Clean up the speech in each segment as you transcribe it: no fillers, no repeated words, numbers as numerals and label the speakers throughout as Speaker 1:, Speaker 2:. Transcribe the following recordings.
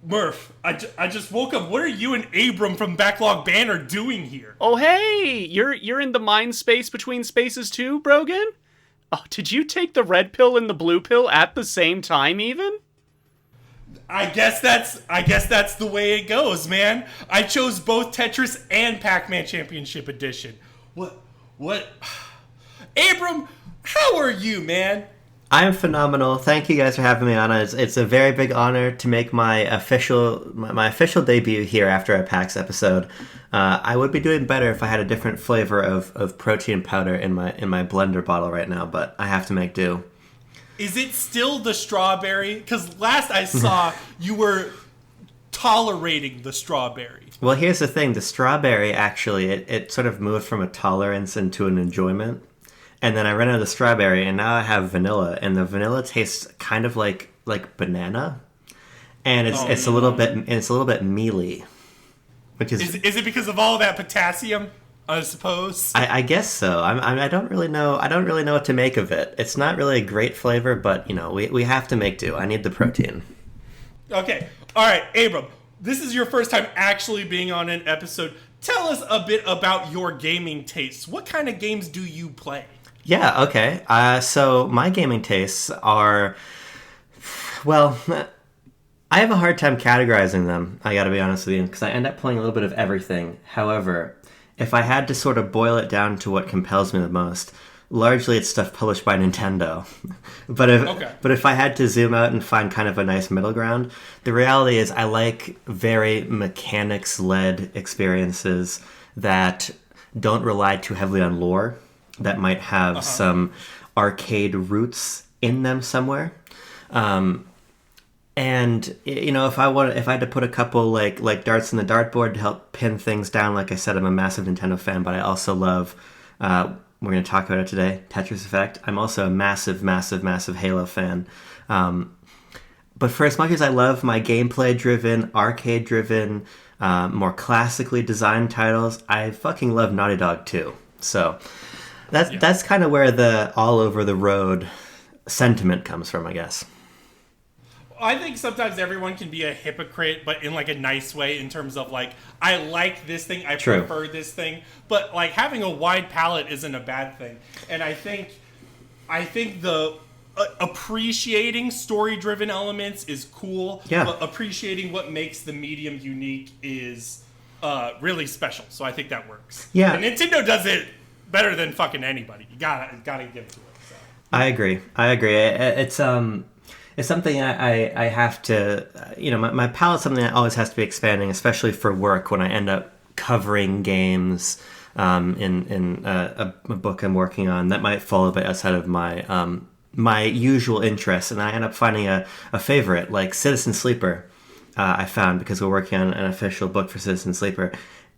Speaker 1: Murph, I just woke up. What are you and Abram from Backlog Banter doing here?
Speaker 2: Oh, hey! You're in the mind space between spaces too, Brogan? Oh, did you take the red pill and the blue pill at the same time, even?
Speaker 1: I guess that's the way it goes, man. I chose both Tetris and Pac-Man Championship Edition. What? Abram, how are you, man?
Speaker 3: I'm phenomenal. Thank you guys for having me on. It's a very big honor to make my official debut here after a PAX episode. I would be doing better if I had a different flavor of protein powder in my blender bottle right now, but I have to make do.
Speaker 1: Is it still the strawberry? Because last I saw, you were tolerating the strawberry.
Speaker 3: Well, here's the thing. The strawberry, actually, it sort of moved from a tolerance into an enjoyment. And then I ran out of the strawberry, and now I have vanilla, and the vanilla tastes kind of like banana, and it's a little bit mealy, which is
Speaker 1: it because of all that potassium? I suppose.
Speaker 3: I guess so. I don't really know. I don't really know what to make of it. It's not really a great flavor, but we have to make do. I need the protein.
Speaker 1: Okay, all right, Abram. This is your first time actually being on an episode. Tell us a bit about your gaming tastes. What kind of games do you play?
Speaker 3: Yeah, okay. So my gaming tastes are, well, I have a hard time categorizing them, I gotta be honest with you, because I end up playing a little bit of everything. However, if I had to sort of boil it down to what compels me the most, largely it's stuff published by Nintendo. But if I had to zoom out and find kind of a nice middle ground, the reality is I like very mechanics-led experiences that don't rely too heavily on lore, that might have some arcade roots in them somewhere. And if I had to put a couple like darts in the dartboard to help pin things down, like I said, I'm a massive Nintendo fan, but I also love, we're going to talk about it today, Tetris Effect. I'm also a massive Halo fan. But for as much as I love my gameplay-driven, arcade-driven, more classically designed titles, I fucking love Naughty Dog too. So that's kind of where the all over the road sentiment comes from, I guess.
Speaker 1: I think sometimes everyone can be a hypocrite, but in like a nice way, in terms of like, I like this thing, I prefer this thing, but like having a wide palette isn't a bad thing. And I think the appreciating story-driven elements is cool, but appreciating what makes the medium unique is really special. So I think that works. Yeah, and Nintendo does it better than fucking anybody. You gotta give it to it. So.
Speaker 3: I agree. It's something I have to, my palette's something that always has to be expanding, especially for work when I end up covering games in a book I'm working on that might fall a bit outside of my usual interests, and I end up finding a favorite like Citizen Sleeper. I found because we're working on an official book for Citizen Sleeper.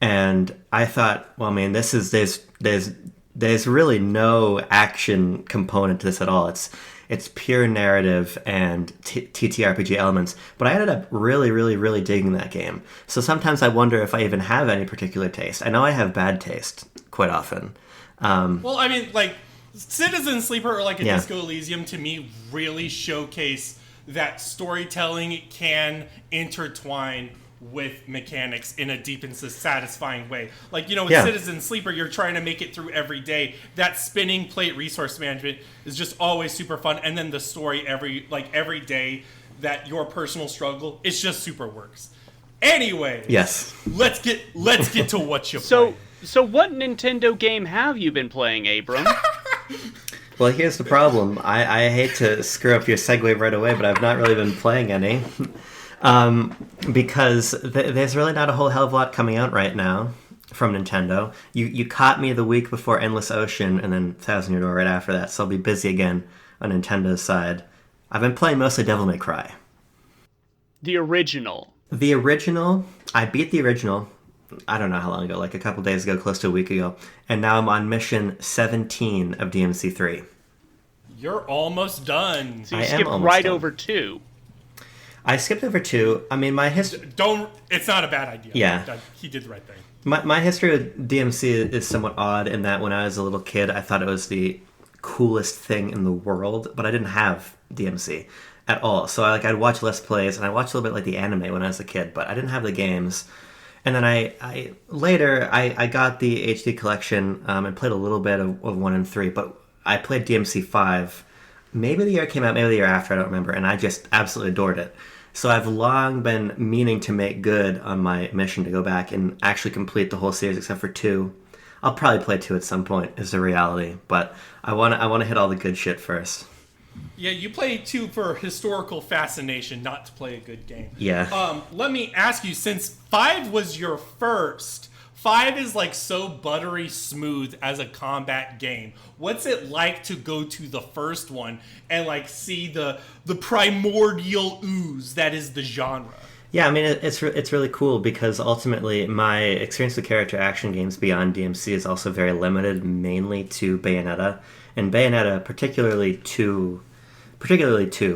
Speaker 3: And I thought, well, I mean, there's really no action component to this at all. It's pure narrative and TTRPG elements. But I ended up really digging that game. So sometimes I wonder if I even have any particular taste. I know I have bad taste quite often.
Speaker 1: Well, I mean, like, Citizen Sleeper or like a Disco Elysium to me really showcase that storytelling can intertwine with mechanics in a deep and satisfying way. Like, with Citizen Sleeper, you're trying to make it through every day. That spinning plate resource management is just always super fun. And then the story every day, that your personal struggle, it's just super works. Anyway,
Speaker 3: yes,
Speaker 1: let's get to what you play.
Speaker 2: So what Nintendo game have you been playing, Abram?
Speaker 3: Well, here's the problem. I hate to screw up your segue right away, but I've not really been playing any. Because there's really not a whole hell of a lot coming out right now from Nintendo. You caught me the week before Endless Ocean and then Thousand Year Door right after that, so I'll be busy again on Nintendo's side. I've been playing mostly Devil May Cry.
Speaker 2: The original.
Speaker 3: The original, I beat the original, I don't know how long ago, like a couple days ago, close to a week ago, and now I'm on mission 17 of DMC3.
Speaker 1: You're almost done.
Speaker 2: So you skipped right over 2.
Speaker 3: I skipped over 2. I mean, my history...
Speaker 1: It's not a bad idea.
Speaker 3: Yeah.
Speaker 1: He did the right thing.
Speaker 3: My history with DMC is somewhat odd in that when I was a little kid, I thought it was the coolest thing in the world, but I didn't have DMC at all. So I'd watch Let's Plays, and I watched a little bit like the anime when I was a kid, but I didn't have the games. And then I later got the HD collection and played a little bit of 1 and 3, but I played DMC 5 maybe the year it came out, maybe the year after, I don't remember, and I just absolutely adored it. So I've long been meaning to make good on my mission to go back and actually complete the whole series except for 2. I'll probably play 2 at some point, is the reality, but I want to hit all the good shit first.
Speaker 1: Yeah, you play 2 for historical fascination, not to play a good game.
Speaker 3: Yeah.
Speaker 1: Let me ask you, since 5 was your first, 5 is like so buttery smooth as a combat game. What's it like to go to the first one and like see the primordial ooze that is the genre?
Speaker 3: Yeah, I mean, it's really cool because ultimately my experience with character action games beyond DMC is also very limited, mainly to Bayonetta. And Bayonetta, particularly 2,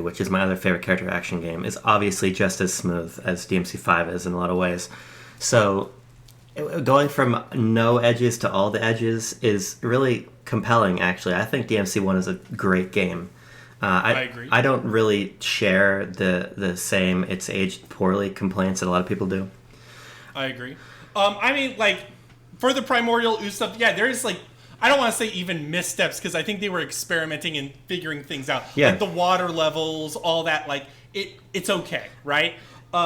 Speaker 3: which is my other favorite character action game, is obviously just as smooth as DMC 5 is in a lot of ways. So going from no edges to all the edges is really compelling, actually. I think DMC 1 is a great game.
Speaker 1: I agree.
Speaker 3: I don't really share the same "it's aged poorly" complaints that a lot of people do.
Speaker 1: I agree. I mean, like, for the primordial ooze stuff, yeah, there's like, I don't want to say even missteps, because I think they were experimenting and figuring things out.
Speaker 3: Yeah.
Speaker 1: Like the water levels, all that, like, it's okay, right?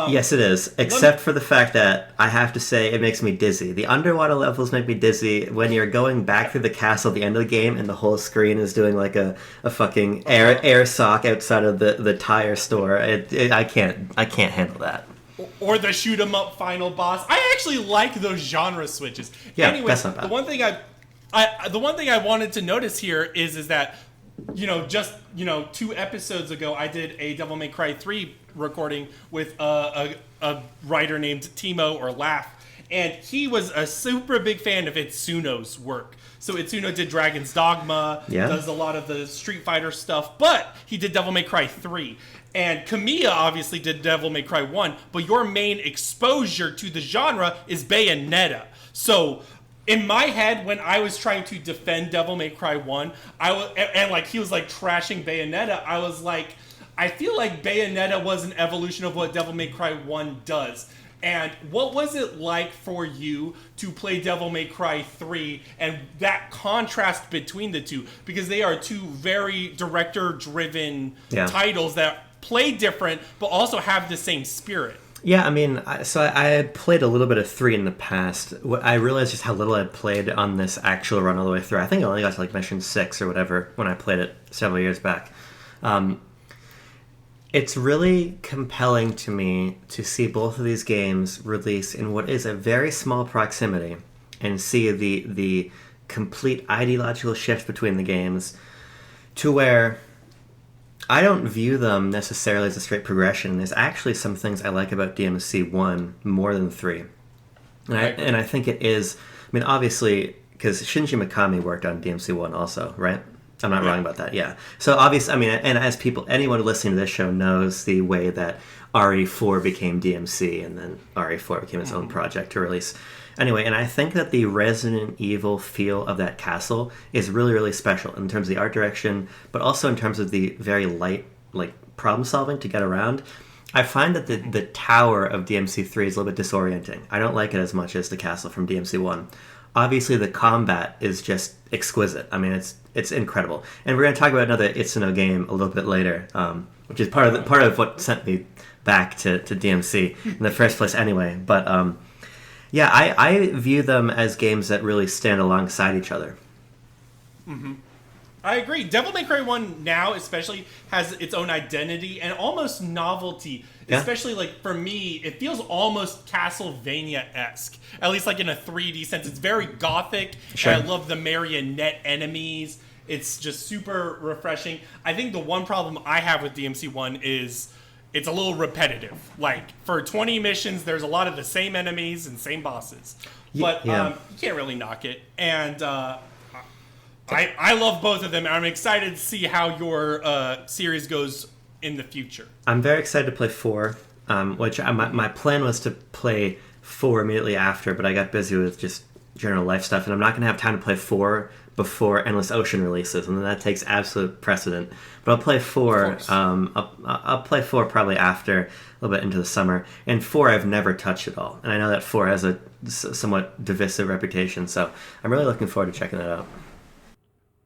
Speaker 3: Yes, it is, except for the fact that I have to say it makes me dizzy. The underwater levels make me dizzy when you're going back through the castle at the end of the game and the whole screen is doing like a fucking air sock outside of the tire store. I can't handle that.
Speaker 1: Or the shoot 'em up final boss. I actually like those genre switches.
Speaker 3: Yeah,
Speaker 1: anyway,
Speaker 3: that's not bad.
Speaker 1: The one thing I wanted to notice here is that, just 2 episodes ago, I did a Devil May Cry 3 recording with a writer named Timo or Laugh, and he was a super big fan of Itsuno's work. So Itsuno did Dragon's Dogma, does a lot of the Street Fighter stuff, but he did Devil May Cry 3. And Kamiya obviously did Devil May Cry 1, but your main exposure to the genre is Bayonetta. So in my head, when I was trying to defend Devil May Cry 1, he was like trashing Bayonetta, I was like, I feel like Bayonetta was an evolution of what Devil May Cry 1 does. And what was it like for you to play Devil May Cry 3 and that contrast between the two? Because they are 2 very director-driven titles that play different, but also have the same spirit.
Speaker 3: Yeah, I mean, I had played a little bit of 3 in the past. I realized just how little I'd played on this actual run all the way through. I think I only got to like mission 6 or whatever when I played it several years back. It's really compelling to me to see both of these games release in what is a very small proximity and see the complete ideological shift between the games to where I don't view them necessarily as a straight progression. There's actually some things I like about DMC 1 more than 3. And I think it is, I mean, obviously, because Shinji Mikami worked on DMC 1 also, right? I'm not wrong about that, yeah. So obviously, I mean, and as anyone listening to this show knows the way that RE4 became DMC and then RE4 became its own project to release. Anyway, and I think that the Resident Evil feel of that castle is really, really special in terms of the art direction, but also in terms of the very light, like, problem solving to get around. I find that the tower of DMC3 is a little bit disorienting. I don't like it as much as the castle from DMC1. Obviously, the combat is just exquisite. I mean, it's incredible. And we're going to talk about another Itsuno game a little bit later, which is part of what sent me back to DMC in the first place anyway. But yeah, I view them as games that really stand alongside each other.
Speaker 1: Mm-hmm. I agree. Devil May Cry 1 now especially has its own identity and almost novelty. Yeah. Especially, like, for me, it feels almost Castlevania-esque. At least, like, in a 3D sense. It's very gothic.
Speaker 3: Sure.
Speaker 1: And I love the marionette enemies. It's just super refreshing. I think the one problem I have with DMC1 is it's a little repetitive. Like, for 20 missions, there's a lot of the same enemies and same bosses. But you can't really knock it. And I love both of them. I'm excited to see how your series goes in the future.
Speaker 3: I'm very excited to play 4, which my plan was to play 4 immediately after, but I got busy with just general life stuff, and I'm not going to have time to play 4 before Endless Ocean releases, and that takes absolute precedent. But I'll play 4. I'll play 4 probably after, a little bit into the summer. And 4 I've never touched at all, and I know that 4 has a somewhat divisive reputation, so I'm really looking forward to checking that out.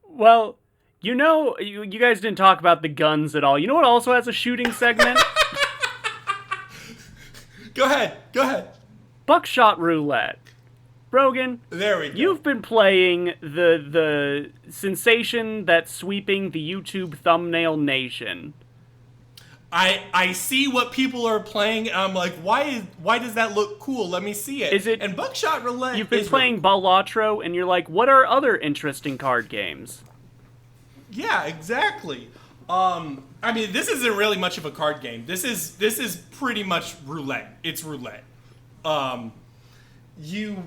Speaker 2: Well, you know, you guys didn't talk about the guns at all. You know what also has a shooting segment?
Speaker 1: Go ahead.
Speaker 2: Buckshot Roulette. Brogan,
Speaker 1: there we go.
Speaker 2: You've been playing the sensation that's sweeping the YouTube thumbnail nation.
Speaker 1: I see what people are playing, and I'm like, why does that look cool? Let me see it.
Speaker 2: Is it?
Speaker 1: And Buckshot Roulette.
Speaker 2: You've been playing Balatro, and you're like, what are other interesting card games?
Speaker 1: Yeah, exactly. I mean, this isn't really much of a card game. This is pretty much roulette. It's roulette. You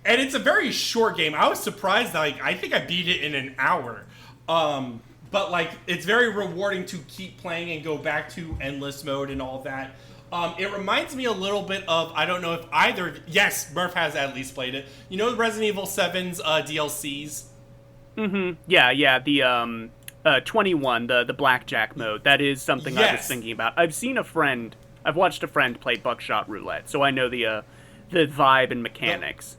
Speaker 1: and it's a very short game. I was surprised. Like, I think I beat it in an hour. But like, it's very rewarding to keep playing and go back to endless mode and all that. It reminds me a little bit of, I don't know if either. Yes, Murph has at least played it. You know Resident Evil 7's DLCs.
Speaker 2: Mm-hmm. Yeah. The 21, the blackjack mode. That is something I was thinking about. I've watched a friend play Buckshot Roulette, so I know the vibe and mechanics.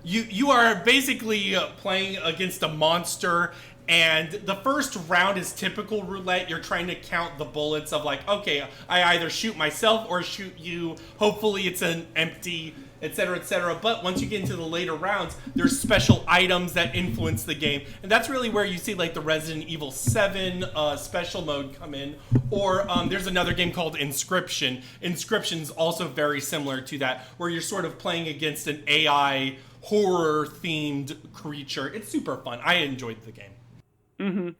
Speaker 1: You are basically playing against a monster, and the first round is typical roulette. You're trying to count the bullets of like, okay, I either shoot myself or shoot you. Hopefully it's an empty, etc., etc. But once you get into the later rounds, there's special items that influence the game, and that's really where you see like the Resident Evil 7 special mode come in. Or there's another game called Inscription. Inscription's also very similar to that, where you're sort of playing against an AI horror-themed creature. It's super fun. I enjoyed the game.
Speaker 2: Mm-hmm.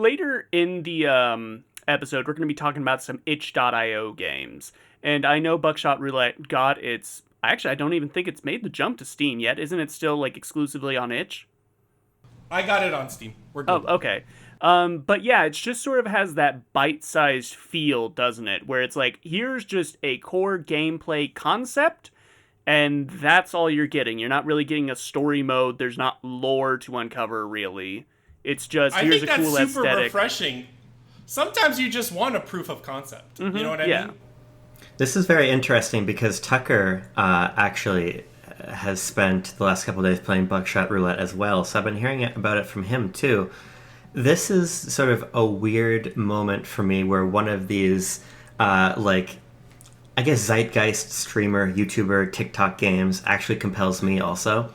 Speaker 2: Later in the episode, we're going to be talking about some itch.io games. And I know Buckshot Roulette got its... Actually, I don't even think it's made the jump to Steam yet. Isn't it still like exclusively on itch?
Speaker 1: I got it on Steam. We're good.
Speaker 2: Oh, okay. But yeah, it just sort of has that bite-sized feel, doesn't it? Where it's like, here's just a core gameplay concept, and that's all you're getting. You're not really getting a story mode. There's not lore to uncover, really. It's just, here's a cool aesthetic. I think that's super
Speaker 1: refreshing. Sometimes you just want a proof of concept. Mm-hmm. You know what I mean?
Speaker 3: This is very interesting because Tucker actually has spent the last couple of days playing Buckshot Roulette as well. So I've been hearing about it from him too. This is sort of a weird moment for me where one of these, I guess, zeitgeist streamer, YouTuber, TikTok games actually compels me also.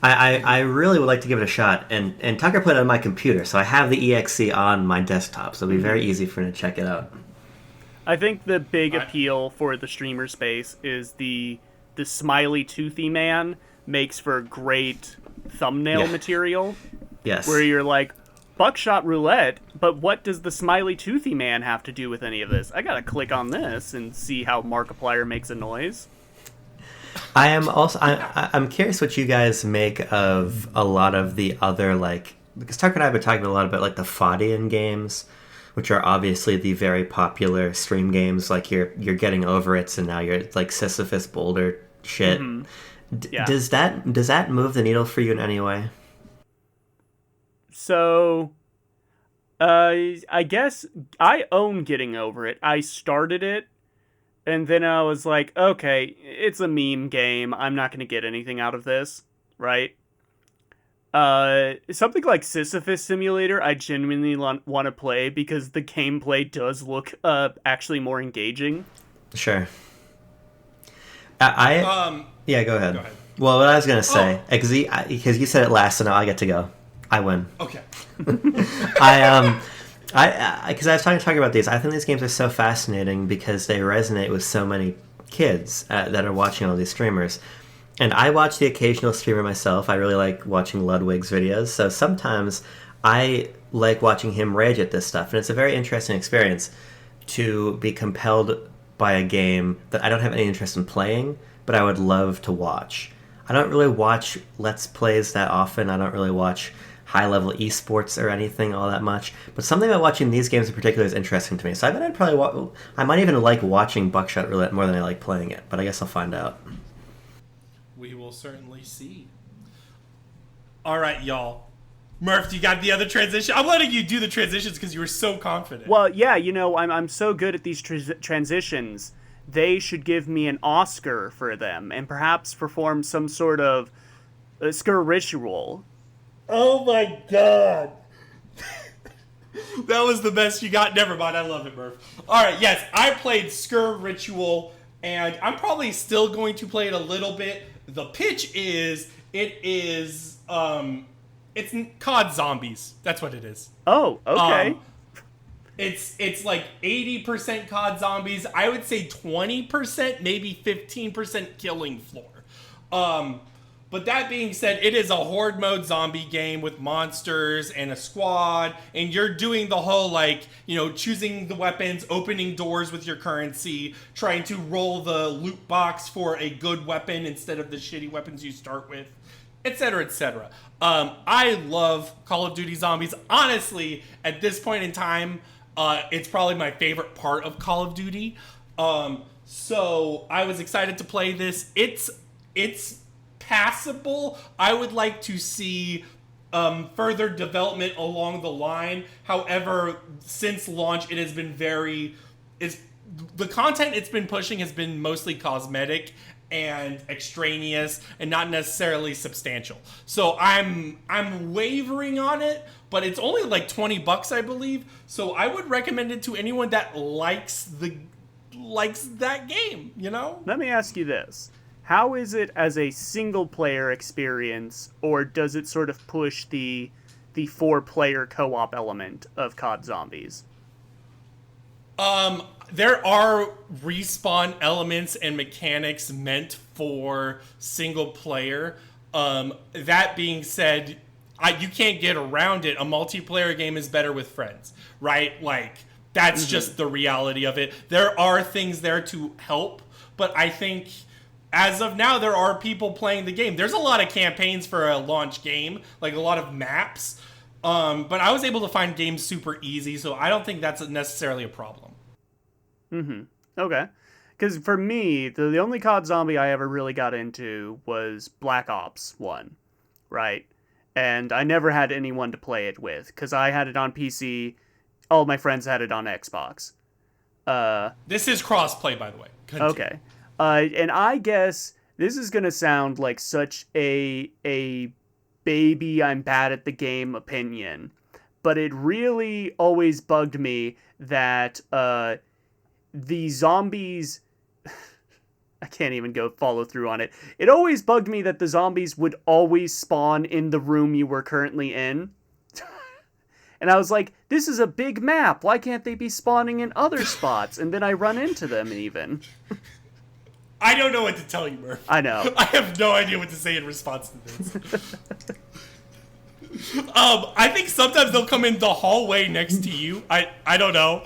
Speaker 3: I really would like to give it a shot. And Tucker put it on my computer, so I have the EXE on my desktop, so it'll be very easy for me to check it out.
Speaker 2: I think the big appeal for the streamer space is the smiley toothy man makes for great thumbnail material.
Speaker 3: Yes.
Speaker 2: Where you're like, Buckshot Roulette, but what does the smiley toothy man have to do with any of this? I gotta click on this and see how Markiplier makes a noise.
Speaker 3: I am also... I'm curious what you guys make of a lot of the other, like... Because Tucker and I have been talking a lot about, like, the Fodian games, which are obviously the very popular stream games. Like, you're getting over it, so now you're, like, Sisyphus Boulder shit. Mm-hmm. Does that move the needle for you in any way?
Speaker 2: So, I guess I own Getting Over It. I started it, and then I was like, okay, it's a meme game. I'm not going to get anything out of this, right? Something like Sisyphus Simulator, I genuinely want to play because the gameplay does look actually more engaging.
Speaker 3: Sure. Yeah, go ahead. Well, what I was going to say, because you said it last, so now I get to go. I win.
Speaker 1: Okay.
Speaker 3: Because I was talking about these. I think these games are so fascinating because they resonate with so many kids that are watching all these streamers. And I watch the occasional streamer myself. I really like watching Ludwig's videos. So sometimes I like watching him rage at this stuff, and it's a very interesting experience to be compelled by a game that I don't have any interest in playing, but I would love to watch. I don't really watch Let's Plays that often. I don't really watch high-level esports or anything all that much. But something about watching these games in particular is interesting to me. So I bet I'd probably I might even like watching Buckshot Roulette more than I like playing it. But I guess I'll find out.
Speaker 1: We will certainly see. All right, y'all. Murph, you got the other transition? I'm letting you do the transitions because you were so confident.
Speaker 2: Well, yeah, I'm so good at these transitions. They should give me an Oscar for them and perhaps perform some sort of Sker Ritual.
Speaker 1: Oh my god. That was the best you got. Never mind, I love it, Murph. Alright, yes, I played Sker Ritual, and I'm probably still going to play it a little bit. The pitch is, it's COD Zombies. That's what it is.
Speaker 2: Oh, okay.
Speaker 1: It's like 80% COD Zombies. I would say 20%, maybe 15% killing floor. But that being said, it is a horde mode zombie game with monsters and a squad, and you're doing the whole, like, choosing the weapons, opening doors with your currency, trying to roll the loot box for a good weapon instead of the shitty weapons you start with, etc., etc. I love Call of Duty Zombies. Honestly, at this point in time, it's probably my favorite part of Call of Duty. So I was excited to play this. It's passable. I would like to see further development along the line. However, since launch, it has been the content it's been pushing has been mostly cosmetic and extraneous and not necessarily substantial. So I'm wavering on it, but it's only like $20, I believe. So I would recommend it to anyone that likes that game,
Speaker 2: Let me ask you this. How is it as a single-player experience, or does it sort of push the 4-player co-op element of COD Zombies?
Speaker 1: There are respawn elements and mechanics meant for single player. That being said, you can't get around it. A multiplayer game is better with friends, right? Like, that's just the reality of it. There are things there to help, but I think as of now, there are people playing the game. There's a lot of campaigns for a launch game, like a lot of maps. But I was able to find games super easy, so I don't think that's necessarily a problem.
Speaker 2: Okay. Because for me, the only COD zombie I ever really got into was Black Ops 1, right? And I never had anyone to play it with, because I had it on PC, all my friends had it on Xbox.
Speaker 1: This is crossplay, by the way. Continue.
Speaker 2: Okay. And I guess this is going to sound like such a baby I'm bad at the game opinion, but it really always bugged me that the zombies... I can't even go follow through on it. It always bugged me that the zombies would always spawn in the room you were currently in. And I was like, this is a big map. Why can't they be spawning in other spots? And then I run into them even.
Speaker 1: I don't know what to tell you, Murph.
Speaker 2: I know.
Speaker 1: I have no idea what to say in response to this. I think sometimes they'll come in the hallway next to you. I don't know.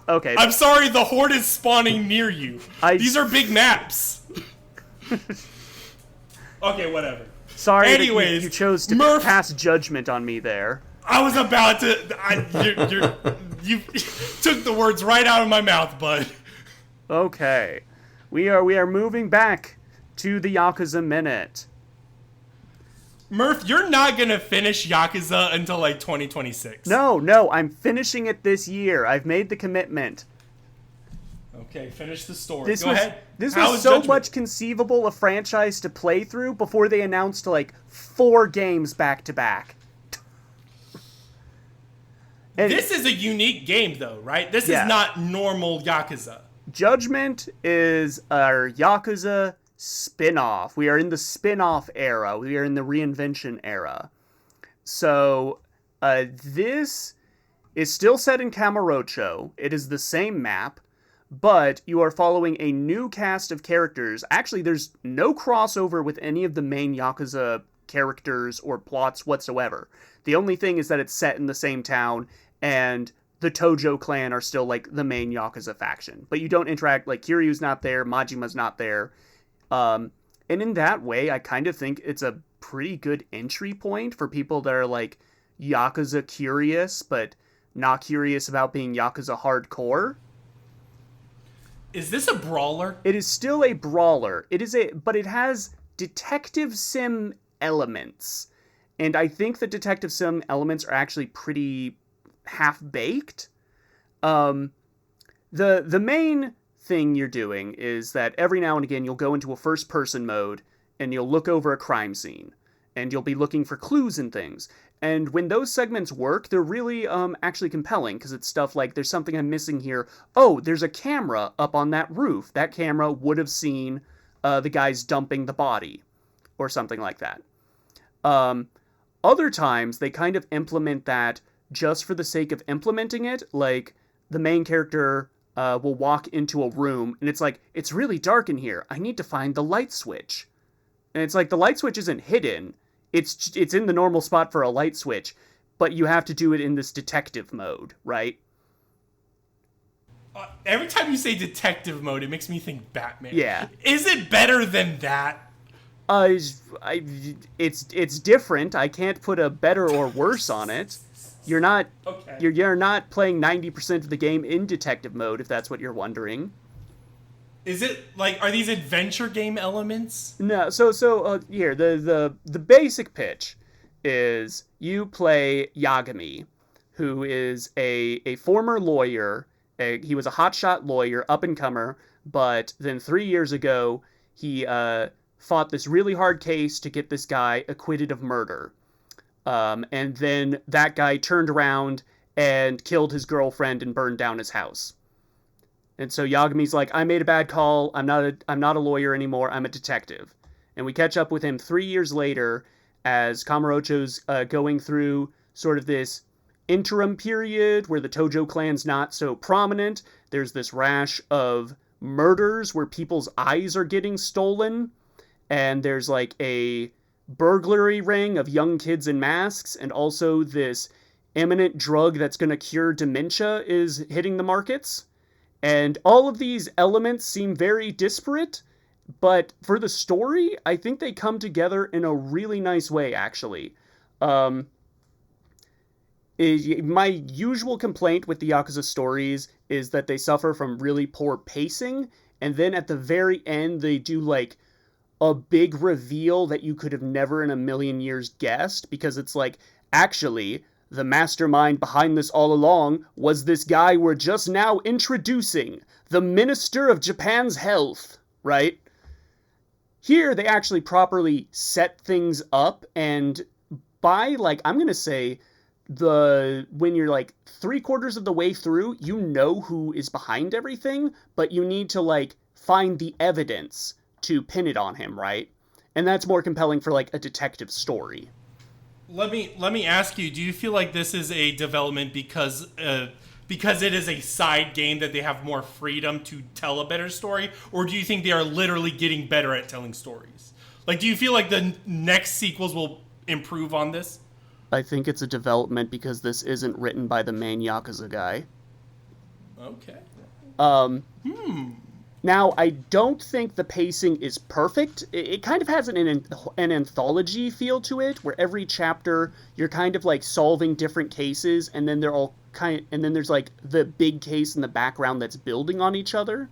Speaker 2: Okay.
Speaker 1: I'm sorry, the horde is spawning near you. These are big maps. Okay, whatever.
Speaker 2: Sorry.
Speaker 1: Anyways,
Speaker 2: that you chose to pass judgment on me there.
Speaker 1: I was about to... you took the words right out of my mouth, bud.
Speaker 2: Okay. We are moving back to the Yakuza Minute.
Speaker 1: Murph, you're not going to finish Yakuza until, like, 2026.
Speaker 2: No, I'm finishing it this year. I've made the commitment.
Speaker 1: Okay, finish the story. Go ahead.
Speaker 2: This was so much conceivable a franchise to play through before they announced, like, 4 games back-to-back.
Speaker 1: This is a unique game, though, right? This is not normal Yakuza.
Speaker 2: Judgment is our Yakuza spin-off. We are in the spin-off era. We are in the reinvention era. So, this is still set in Kamurocho. It is the same map, but you are following a new cast of characters. Actually, there's no crossover with any of the main Yakuza characters or plots whatsoever. The only thing is that it's set in the same town, and the Tojo clan are still, like, the main Yakuza faction. But you don't interact, like, Kiryu's not there, Majima's not there. And in that way, I kind of think it's a pretty good entry point for people that are, like, Yakuza curious, but not curious about being Yakuza hardcore.
Speaker 1: Is this a brawler?
Speaker 2: It is still a brawler. But it has detective sim elements. And I think the detective sim elements are actually pretty half-baked. The main thing you're doing is that every now and again you'll go into a first-person mode and you'll look over a crime scene. And you'll be looking for clues and things. And when those segments work, they're really actually compelling, because it's stuff like, there's something I'm missing here. Oh, there's a camera up on that roof. That camera would have seen the guys dumping the body, or something like that. Other times, they kind of implement that just for the sake of implementing it. Like, the main character will walk into a room, and it's like, it's really dark in here. I need to find the light switch. And it's like, the light switch isn't hidden. It's in the normal spot for a light switch, but you have to do it in this detective mode, right?
Speaker 1: Every time you say detective mode, it makes me think Batman.
Speaker 2: Yeah. Is
Speaker 1: it better than that?
Speaker 2: It's different. I can't put a better or worse on it. You're not you're not playing 90% of the game in detective mode, if that's what you're wondering.
Speaker 1: Is it, like, are these adventure game elements?
Speaker 2: No, so here, the basic pitch is you play Yagami, who is a former lawyer. He was a hotshot lawyer, up-and-comer, but then 3 years ago, he fought this really hard case to get this guy acquitted of murder. And then that guy turned around and killed his girlfriend and burned down his house. And so Yagami's like, I made a bad call. I'm not a lawyer anymore. I'm a detective. And we catch up with him 3 years later as Kamurocho's going through sort of this interim period where the Tojo clan's not so prominent. There's this rash of murders where people's eyes are getting stolen. And there's like a burglary ring of young kids in masks. And also this imminent drug that's going to cure dementia is hitting the markets. And all of these elements seem very disparate, but for the story, I think they come together in a really nice way, actually. My usual complaint with the Yakuza stories is that they suffer from really poor pacing, and then at the very end, they do, like, a big reveal that you could have never in a million years guessed, because it's like, actually, the mastermind behind this all along was this guy we're just now introducing, the Minister of Japan's Health, right? Here, they actually properly set things up, and by, like, I'm gonna say, when you're, like, 3/4 of the way through, you know who is behind everything, but you need to, like, find the evidence to pin it on him, right? And that's more compelling for, like, a detective story.
Speaker 1: Let me ask you, do you feel like this is a development because it is a side game that they have more freedom to tell a better story, or do you think they are literally getting better at telling stories? Like, do you feel like the next sequels will improve on this?
Speaker 2: I think it's a development because this isn't written by the main Yakuza guy.
Speaker 1: Okay.
Speaker 2: Now, I don't think the pacing is perfect. It kind of has an anthology feel to it, where every chapter you're kind of like solving different cases, and then and then there's like the big case in the background that's building on each other.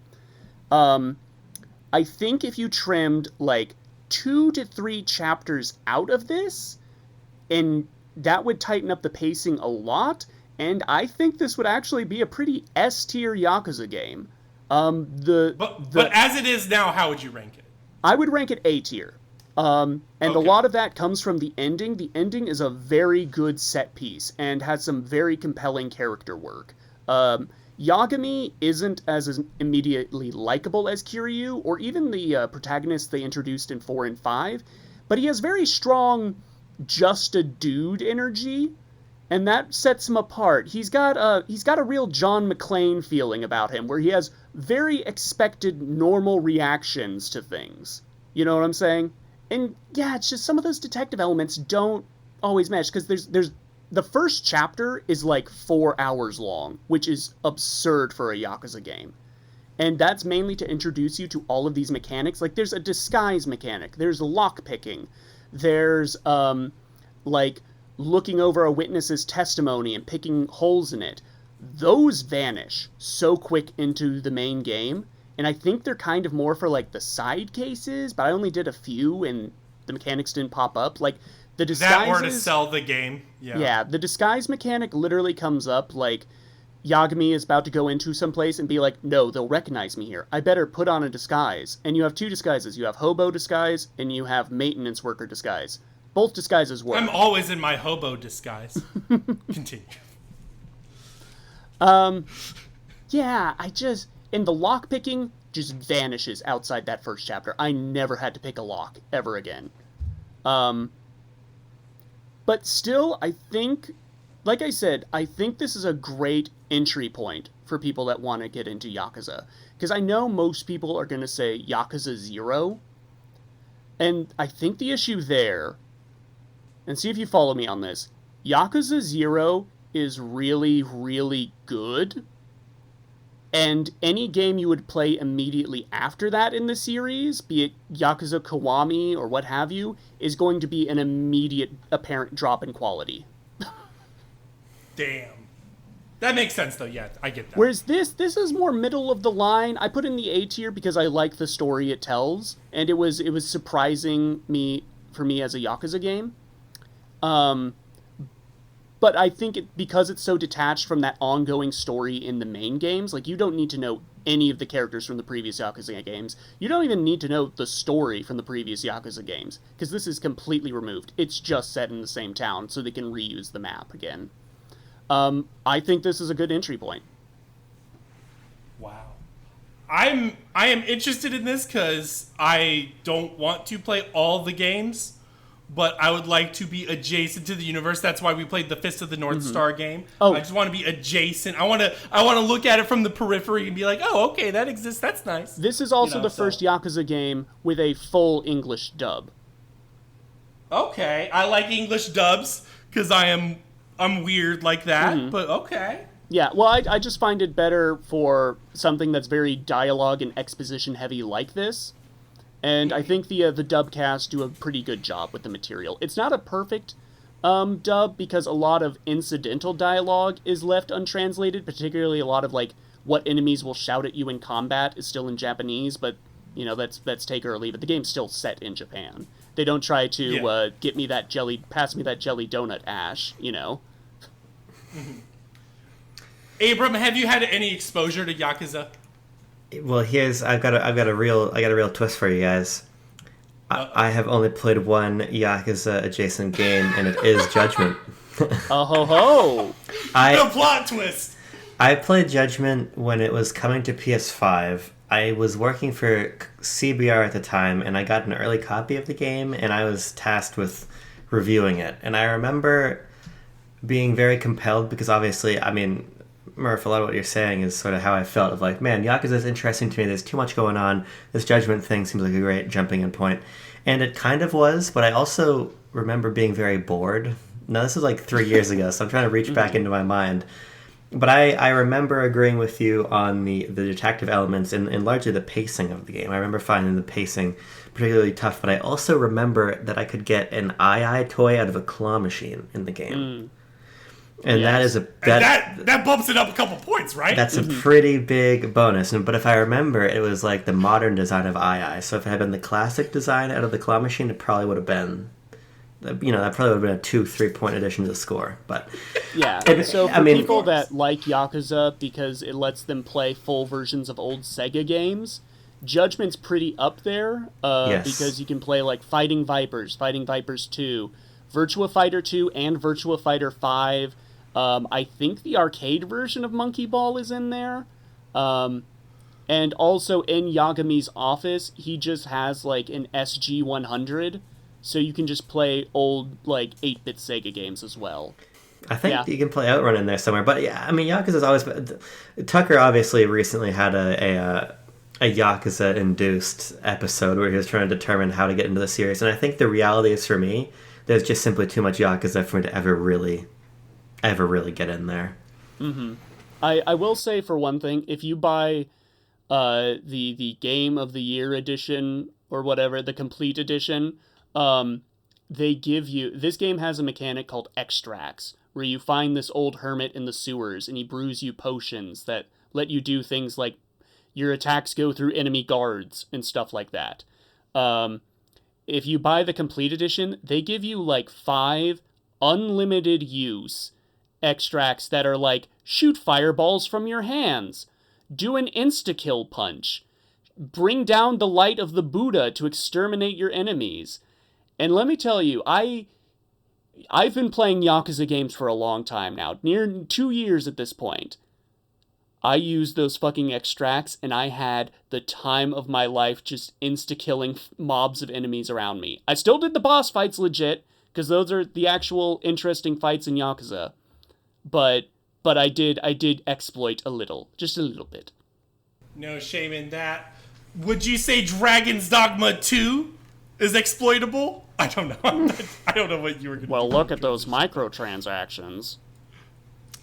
Speaker 2: I think if you trimmed like 2 to 3 chapters out of this, and that would tighten up the pacing a lot, and I think this would actually be a pretty S-tier Yakuza game.
Speaker 1: But as it is now, how would you rank it?
Speaker 2: I would rank it A tier. And okay. A lot of that comes from the ending. The ending is a very good set piece and has some very compelling character work. Yagami isn't as immediately likable as Kiryu, or even the protagonist they introduced in 4 and 5, but he has very strong, just a dude energy, and that sets him apart. He's got a real John McClane feeling about him, where he has very expected normal reactions to things. You know what I'm saying? And yeah, it's just some of those detective elements don't always match, because there's the first chapter is like 4 hours long, which is absurd for a Yakuza game. And that's mainly to introduce you to all of these mechanics. Like, there's a disguise mechanic, there's lock picking, there's like looking over a witness's testimony and picking holes in it. Those vanish so quick into the main game, and I think they're kind of more for like the side cases, but I only did a few and the mechanics didn't pop up. Like, the disguises,
Speaker 1: that or to sell the game.
Speaker 2: Yeah, the disguise mechanic literally comes up like Yagami is about to go into someplace and be like, no, they'll recognize me here, I better put on a disguise. And you have two disguises. You have hobo disguise and you have maintenance worker disguise. Both disguises work.
Speaker 1: I'm always in my hobo disguise. Continue.
Speaker 2: Yeah, and the lock picking just vanishes outside that first chapter. I never had to pick a lock ever again. But still, I think, like I said, I think this is a great entry point for people that want to get into Yakuza. Because I know most people are going to say Yakuza 0. And I think the issue there, and see if you follow me on this, Yakuza 0 is really, really good. And any game you would play immediately after that in the series, be it Yakuza Kiwami or what have you, is going to be an immediate apparent drop in quality.
Speaker 1: Damn. That makes sense, though. Yeah, I get that.
Speaker 2: Whereas this is more middle of the line. I put in the A tier because I like the story it tells, and it was surprising for me as a Yakuza game. But I think because it's so detached from that ongoing story in the main games, like, you don't need to know any of the characters from the previous Yakuza games. You don't even need to know the story from the previous Yakuza games, because this is completely removed. It's just set in the same town, so they can reuse the map again. I think this is a good entry point.
Speaker 1: Wow. I am interested in this because I don't want to play all the games, but I would like to be adjacent to the universe. That's why we played the Fist of the North Star game.
Speaker 2: Oh.
Speaker 1: I just want to be adjacent. I want to look at it from the periphery and be like, oh, okay, that exists. That's nice.
Speaker 2: This is also the first Yakuza game with a full English dub.
Speaker 1: Okay, I like English dubs because I'm weird like that. But okay.
Speaker 2: Yeah, well, I just find it better for something that's very dialogue and exposition heavy like this. And I think the dubcasts do a pretty good job with the material. It's not a perfect dub, because a lot of incidental dialogue is left untranslated, particularly a lot of, like, what enemies will shout at you in combat is still in Japanese, but, that's take it or leave it. The game's still set in Japan. They don't try to pass me that jelly donut, Ash,
Speaker 1: Abram, have you had any exposure to Yakuza?
Speaker 3: Well, I've got a real twist for you guys. I have only played one Yakuza adjacent game, and it is Judgment.
Speaker 2: Oh ho ho!
Speaker 1: The plot twist.
Speaker 3: I played Judgment when it was coming to PS5. I was working for CBR at the time, and I got an early copy of the game, and I was tasked with reviewing it. And I remember being very compelled because, obviously, I mean, Murph, a lot of what you're saying is sort of how I felt of like, man, Yakuza is interesting to me. There's too much going on. This Judgment thing seems like a great jumping in point. And it kind of was, but I also remember being very bored. Now, this is like 3 years ago, so I'm trying to reach back into my mind. But I remember agreeing with you on the detective elements and largely the pacing of the game. I remember finding the pacing particularly tough, but I also remember that I could get an eye toy out of a claw machine in the game. And
Speaker 1: yes. That bumps it up a couple points, right?
Speaker 3: That's a pretty big bonus. But if I remember, it was like the modern design of II. So if it had been the classic design out of the claw machine, it probably would have been, that probably would have been a 2-3 point addition to the score. But
Speaker 2: yeah, so for people that like Yakuza because it lets them play full versions of old Sega games, Judgment's pretty up there because you can play like Fighting Vipers 2, Virtua Fighter 2, and Virtua Fighter 5. I think the arcade version of Monkey Ball is in there. And also in Yagami's office, he just has like an SG-100, so you can just play old like 8-bit Sega games as well.
Speaker 3: I think you can play Outrun in there somewhere. But yeah, I mean, Yakuza's always been... Tucker obviously recently had a a Yakuza-induced episode where he was trying to determine how to get into the series. And I think the reality is, for me, there's just simply too much Yakuza for me to ever really get in there.
Speaker 2: Mm-hmm. I will say, for one thing, if you buy the Game of the Year edition or whatever, the complete edition, they give you... This game has a mechanic called extracts, where you find this old hermit in the sewers and he brews you potions that let you do things like your attacks go through enemy guards and stuff like that. If you buy the complete edition, they give you like 5 unlimited use extracts that are like, shoot fireballs from your hands, do an insta-kill punch, bring down the light of the Buddha to exterminate your enemies. And let me tell you, I've been playing Yakuza games for a long time now, near 2 years at this point. I used those fucking extracts, and I had the time of my life just insta-killing mobs of enemies around me. I still did the boss fights legit, because those are the actual interesting fights in Yakuza. But I did exploit a little, just a little bit.
Speaker 1: No shame in that. Would you say Dragon's Dogma 2 is exploitable? I don't know. I don't know what you were going to
Speaker 2: Well, look at those microtransactions.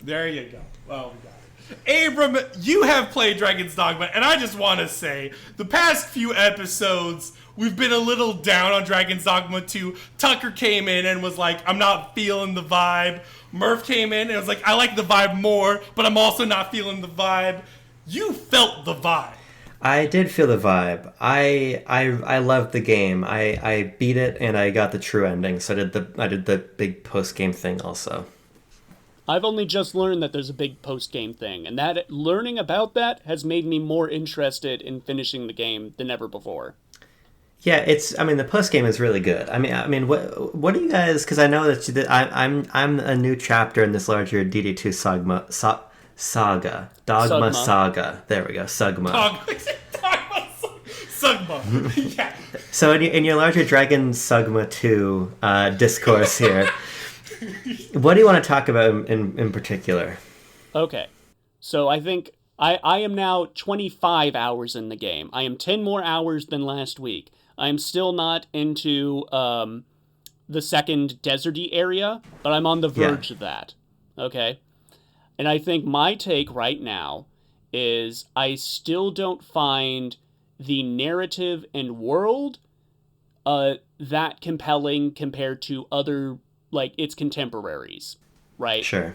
Speaker 1: There you go. Well, we got it. Abram, you have played Dragon's Dogma, and I just want to say, the past few episodes, we've been a little down on Dragon's Dogma 2. Tucker came in and was like, I'm not feeling the vibe. Murph came in and was like, I like the vibe more, but I'm also not feeling the vibe. You felt the vibe.
Speaker 3: I did feel the vibe. I loved the game. I beat it and I got the true ending. So I did the big post game thing also.
Speaker 2: I've only just learned that there's a big post game thing, and that learning about that has made me more interested in finishing the game than ever before.
Speaker 3: Yeah, the post game is really good. I mean, what do you guys? Because I know that I'm a new chapter in this larger DD2 saga, Dogma saga. There we go, Sugma.
Speaker 1: Sugma. Yeah.
Speaker 3: So in your larger Dragon Sugma 2 discourse here, what do you want to talk about in particular?
Speaker 2: Okay, so I think I am now 25 hours in the game. I am 10 more hours than last week. I am still not into the second deserty area, but I'm on the verge of that. Okay? And I think my take right now is I still don't find the narrative and world that compelling compared to other, like, its contemporaries, right?
Speaker 3: Sure.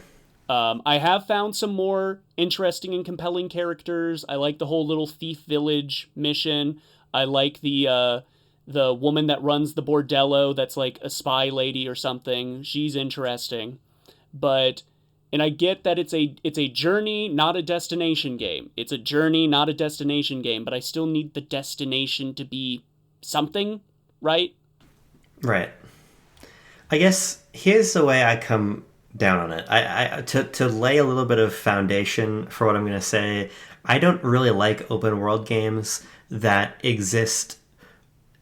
Speaker 2: I have found some more interesting and compelling characters. I like the whole little thief village mission. I like the woman that runs the bordello that's like a spy lady or something. She's interesting. And I get that it's a journey, not a destination game. It's a journey, not a destination game, but I still need the destination to be something, right?
Speaker 3: Right. I guess here's the way I come down on it. I to lay a little bit of foundation for what I'm going to say, I don't really like open world games that exist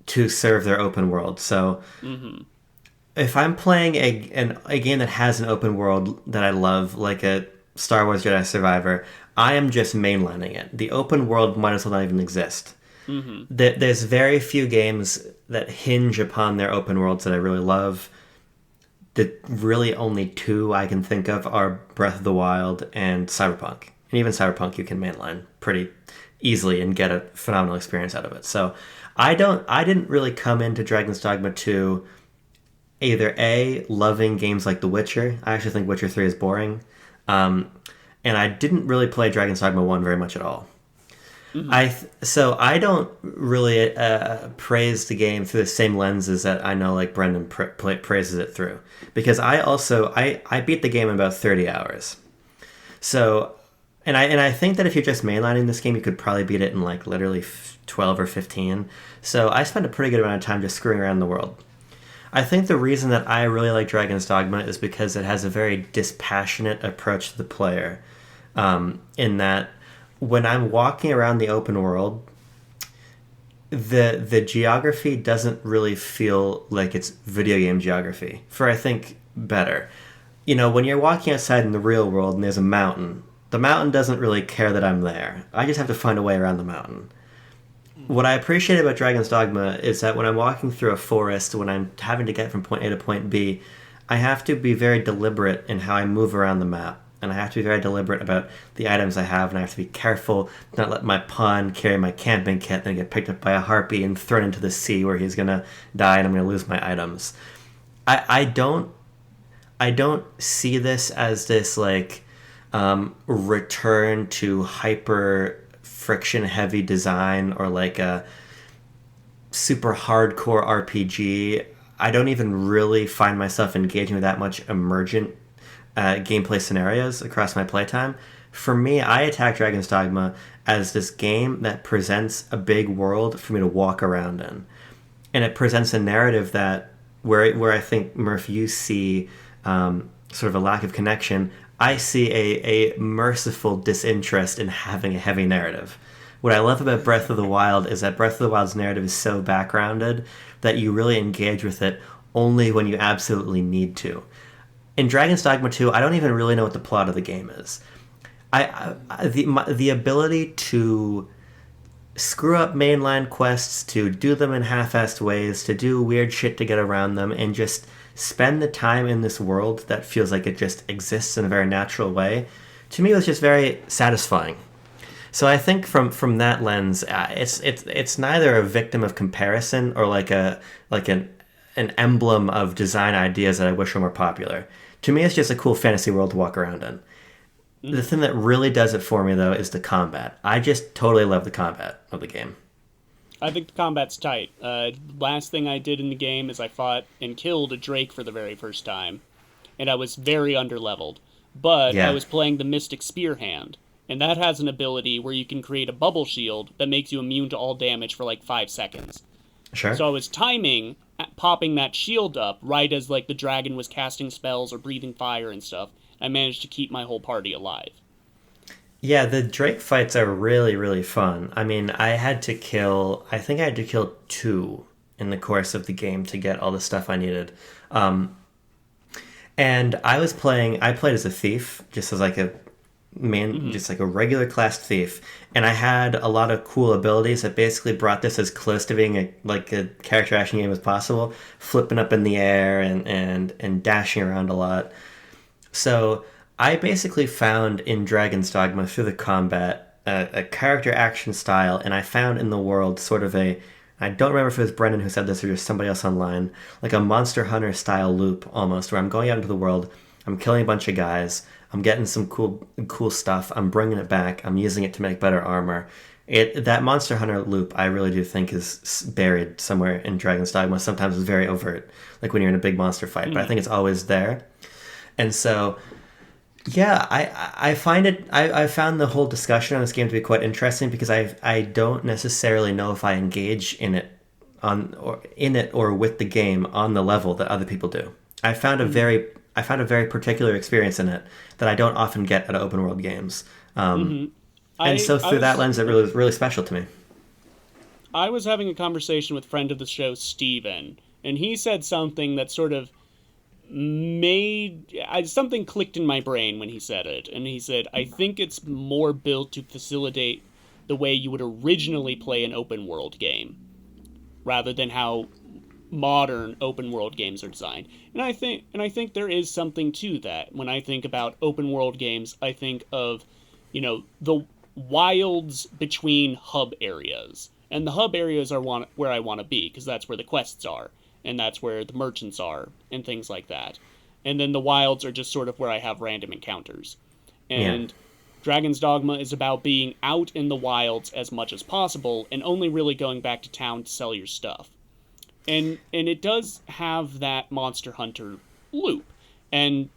Speaker 3: to serve their open world. So if I'm playing a game that has an open world that I love, like a Star Wars Jedi Survivor, I am just mainlining it. The open world might as well not even exist. There's very few games that hinge upon their open worlds that I really love. The really only 2 I can think of are Breath of the Wild and Cyberpunk. And even Cyberpunk you can mainline pretty easily and get a phenomenal experience out of it. So I didn't really come into Dragon's Dogma 2 either A, loving games like The Witcher. I actually think Witcher 3 is boring. And I didn't really play Dragon's Dogma 1 very much at all. So I don't really praise the game through the same lenses that I know like Brendan praises it through. Because I beat the game in about 30 hours. So, and I think that if you're just mainlining this game, you could probably beat it in like literally 12 or 15. So I spent a pretty good amount of time just screwing around the world. I think the reason that I really like Dragon's Dogma is because it has a very dispassionate approach to the player. In that when I'm walking around the open world, the geography doesn't really feel like it's video game geography. For I think better. You know, when you're walking outside in the real world and there's a mountain, the mountain doesn't really care that I'm there. I just have to find a way around the mountain. what I appreciate about Dragon's Dogma is that when I'm walking through a forest, when I'm having to get from point A to point B, I have to be very deliberate in how I move around the map. And I have to be very deliberate about the items I have, and I have to be careful not let my pawn carry my camping kit and then get picked up by a harpy and thrown into the sea where he's going to die and I'm going to lose my items. I don't see this as this like return to hyper friction heavy design or like a super hardcore RPG. I don't even really find myself engaging with that much emergent gameplay scenarios across my playtime. For me, I attack Dragon's Dogma as this game that presents a big world for me to walk around in. And it presents a narrative that, where I think, Murph, you see sort of a lack of connection, I see a merciful disinterest in having a heavy narrative. What I love about Breath of the Wild is that Breath of the Wild's narrative is so backgrounded that you really engage with it only when you absolutely need to. In Dragon's Dogma 2, I don't even really know what the plot of the game is. The ability to screw up mainline quests, to do them in half-assed ways, to do weird shit to get around them, and just spend the time in this world that feels like it just exists in a very natural way, to me was just very satisfying. So I think from that lens, it's neither a victim of comparison or like an emblem of design ideas that I wish were more popular. To me, it's just a cool fantasy world to walk around in. The thing that really does it for me, though, is the combat. I just totally love the combat of the game.
Speaker 2: I think the combat's tight. Last thing I did in the game is I fought and killed a Drake for the very first time, and I was very underleveled. But I was playing the Mystic Spear Hand, and that has an ability where you can create a bubble shield that makes you immune to all damage for like 5 seconds.
Speaker 3: Sure.
Speaker 2: So I was timing popping that shield up right as like the dragon was casting spells or breathing fire and stuff. I managed to keep my whole party alive.
Speaker 3: Yeah, the Drake fights are really, really fun. I mean, I think I had to kill 2 in the course of the game to get all the stuff I needed. And I played as a thief, just as like a just like a regular class thief, and I had a lot of cool abilities that basically brought this as close to being a character action game as possible, flipping up in the air and dashing around a lot. So I basically found in Dragon's Dogma through the combat a character action style, and I found in the world sort of I don't remember if it was Brendan who said this or just somebody else online, like a Monster Hunter style loop almost, where I'm going out into the world, I'm killing a bunch of guys, I'm getting some cool stuff, I'm bringing it back, I'm using it to make better armor. That Monster Hunter loop, I really do think is buried somewhere in Dragon's Dogma. Sometimes it's very overt, like when you're in a big monster fight, but I think it's always there. And so, yeah, I found the whole discussion on this game to be quite interesting because I don't necessarily know if I engage in it or with the game on the level that other people do. I found a very particular experience in it that I don't often get at open world games. And so through that lens, it really was really special to me.
Speaker 2: I was having a conversation with friend of the show, Steven, and he said something that sort of something clicked in my brain when he said it. And he said, I think it's more built to facilitate the way you would originally play an open world game, rather than how modern open world games are designed. And I think there is something to that. When I think about open world games, I think of, the wilds between hub areas. And the hub areas are where I want to be, because that's where the quests are, and that's where the merchants are, and things like that. And then the wilds are just sort of where I have random encounters. And Dragon's Dogma is about being out in the wilds as much as possible, and only really going back to town to sell your stuff. And it does have that Monster Hunter loop. And,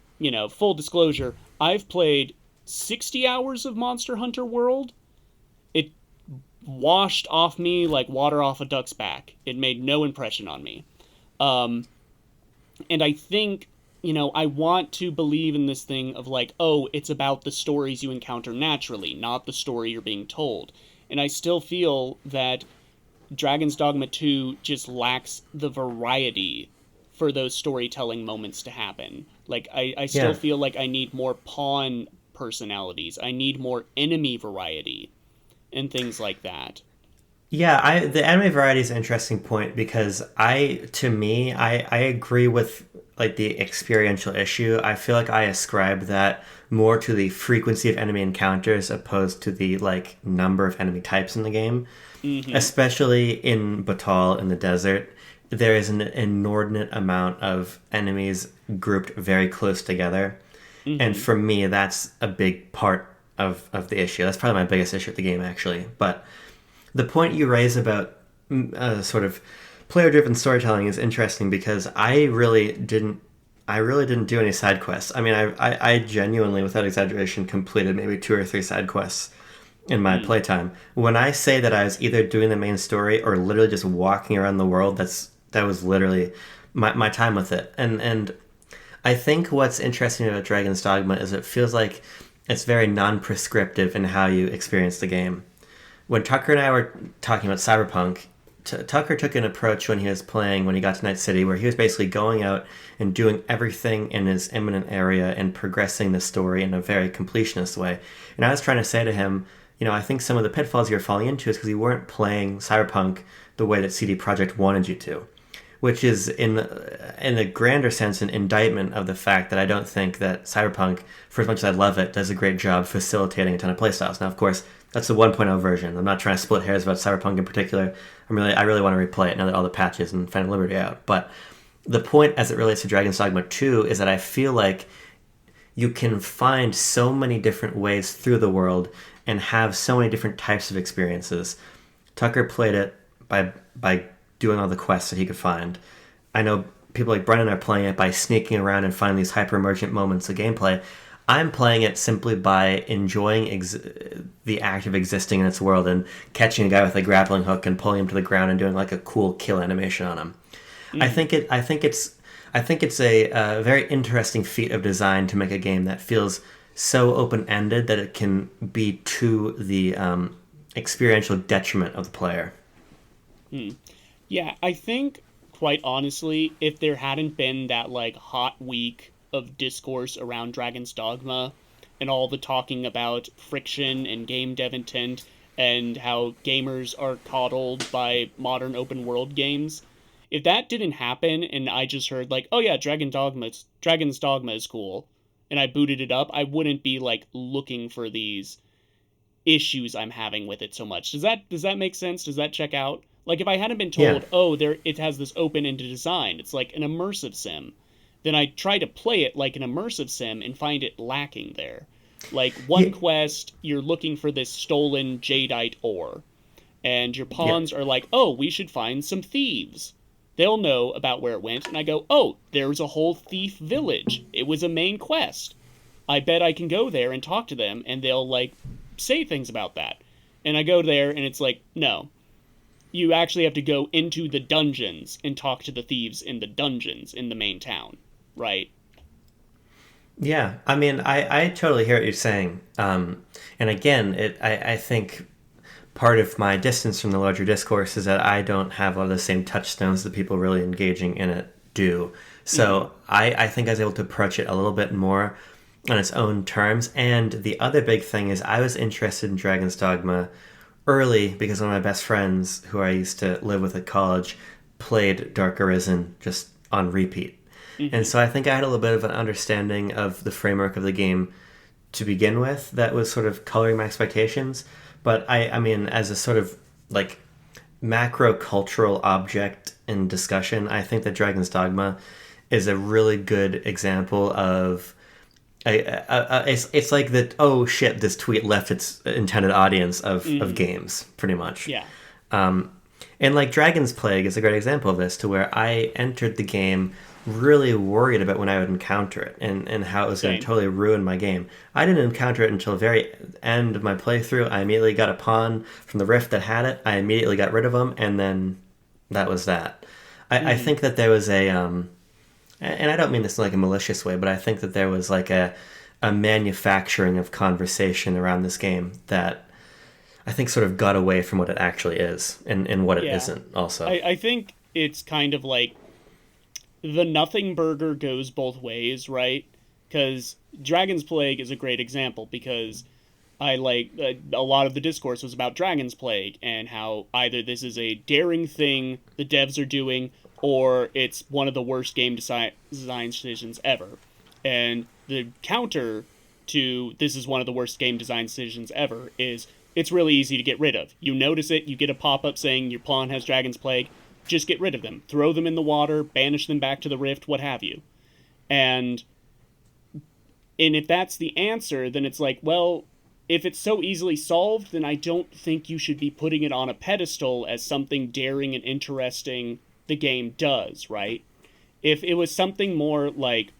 Speaker 2: full disclosure, I've played 60 hours of Monster Hunter World. It washed off me like water off a duck's back. It made no impression on me. And I think, I want to believe in this thing of like, oh, it's about the stories you encounter naturally, not the story you're being told. And I still feel that Dragon's Dogma 2 just lacks the variety for those storytelling moments to happen. Like, I still feel like I need more pawn personalities. I need more enemy variety and things like that.
Speaker 3: Yeah, the anime variety is an interesting point because I agree with like the experiential issue. I feel like I ascribe that more to the frequency of enemy encounters opposed to the like number of enemy types in the game.
Speaker 2: Mm-hmm.
Speaker 3: Especially in Batal in the desert, there is an inordinate amount of enemies grouped very close together. And
Speaker 2: Mm-hmm.
Speaker 3: for me, that's a big part of the issue. That's probably my biggest issue with the game, actually. But the point you raise about sort of player-driven storytelling is interesting because I really didn't do any side quests. I mean, I genuinely, without exaggeration, completed maybe 2 or 3 side quests in my
Speaker 2: Mm.
Speaker 3: playtime. When I say that I was either doing the main story or literally just walking around the world, that was literally my time with it. And I think what's interesting about Dragon's Dogma is it feels like it's very non-prescriptive in how you experience the game. When Tucker and I were talking about Cyberpunk, Tucker took an approach when he was playing, when he got to Night City, where he was basically going out and doing everything in his imminent area and progressing the story in a very completionist way. And I was trying to say to him, I think some of the pitfalls you're falling into is because you weren't playing Cyberpunk the way that CD Projekt wanted you to, which is in a grander sense an indictment of the fact that I don't think that Cyberpunk, for as much as I love it, does a great job facilitating a ton of playstyles. Now, of course, that's the 1.0 version. I'm not trying to split hairs about Cyberpunk in particular. I really want to replay it now that all the patches and Phantom Liberty are out. But the point as it relates to Dragon's Dogma 2 is that I feel like you can find so many different ways through the world and have so many different types of experiences. Tucker played it by doing all the quests that he could find. I know people like Brennan are playing it by sneaking around and finding these hyper emergent moments of gameplay. I'm playing it simply by enjoying the act of existing in its world and catching a guy with a grappling hook and pulling him to the ground and doing like a cool kill animation on him.
Speaker 2: Mm.
Speaker 3: I think it's a very interesting feat of design to make a game that feels so open-ended that it can be to the experiential detriment of the player.
Speaker 2: Mm. Yeah, I think, quite honestly, if there hadn't been that, like, hot week of discourse around Dragon's Dogma and all the talking about friction and game dev intent and how gamers are coddled by modern open world games, if that didn't happen and I just heard, like, oh yeah, Dragon's Dogma is cool, and I booted it up, I wouldn't be, like, looking for these issues I'm having with it so much. Does that make sense? Does that check out? Like if I hadn't been
Speaker 3: Yeah.
Speaker 2: told, "Oh, there it has this open-ended design. It's like an immersive sim." Then I try to play it like an immersive sim and find it lacking there. Like one
Speaker 3: Yeah.
Speaker 2: quest, you're looking for this stolen jadeite ore, and your
Speaker 3: Yeah.
Speaker 2: pawns are like, "Oh, we should find some thieves." They'll know about where it went, and I go, "Oh, there's a whole thief village. It was a main quest. I bet I can go there and talk to them, and they'll like say things about that." And I go there, and it's like, no, you actually have to go into the dungeons and talk to the thieves in the dungeons in the main town, right?
Speaker 3: Yeah, I mean, I totally hear what you're saying. And again, I think part of my distance from the larger discourse is that I don't have all the same touchstones that people really engaging in it do. So
Speaker 2: Mm-hmm.
Speaker 3: I think I was able to approach it a little bit more on its own terms. And the other big thing is I was interested in Dragon's Dogma early because one of my best friends who I used to live with at college played Dark Arisen just on repeat. And
Speaker 2: Mm-hmm.
Speaker 3: so I think I had a little bit of an understanding of the framework of the game to begin with that was sort of coloring my expectations. But I mean, as a sort of like macro cultural object in discussion, I think that Dragon's Dogma is a really good example of it's like that. Oh shit! This tweet left its intended audience of
Speaker 2: Mm-hmm.
Speaker 3: games, pretty much.
Speaker 2: Yeah.
Speaker 3: And like Dragon's Plague is a great example of this, to where I entered the game really worried about when I would encounter it and how it was going to
Speaker 2: Same.
Speaker 3: totally ruin my game. I didn't encounter it until the very end of my playthrough. I immediately got a pawn from the rift that had it. I immediately got rid of them, and then that was that. I
Speaker 2: Mm-hmm.
Speaker 3: think that there was a, and I don't mean this in like a malicious way, but I think that there was like a manufacturing of conversation around this game that I think sort of got away from what it actually is and what it
Speaker 2: Yeah.
Speaker 3: isn't also.
Speaker 2: I think it's kind of like the nothing burger goes both ways, right? Because Dragon's Plague is a great example because I like a lot of the discourse was about Dragon's Plague and how either this is a daring thing the devs are doing or it's one of the worst game design decisions ever. And the counter to this is one of the worst game design decisions ever is it's really easy to get rid of. You notice it, you get a pop-up saying your pawn has Dragon's Plague, just get rid of them. Throw them in the water, banish them back to the rift, what have you. And if that's the answer, then it's like, well, if it's so easily solved, then I don't think you should be putting it on a pedestal as something daring and interesting the game does, right? If it was something more like,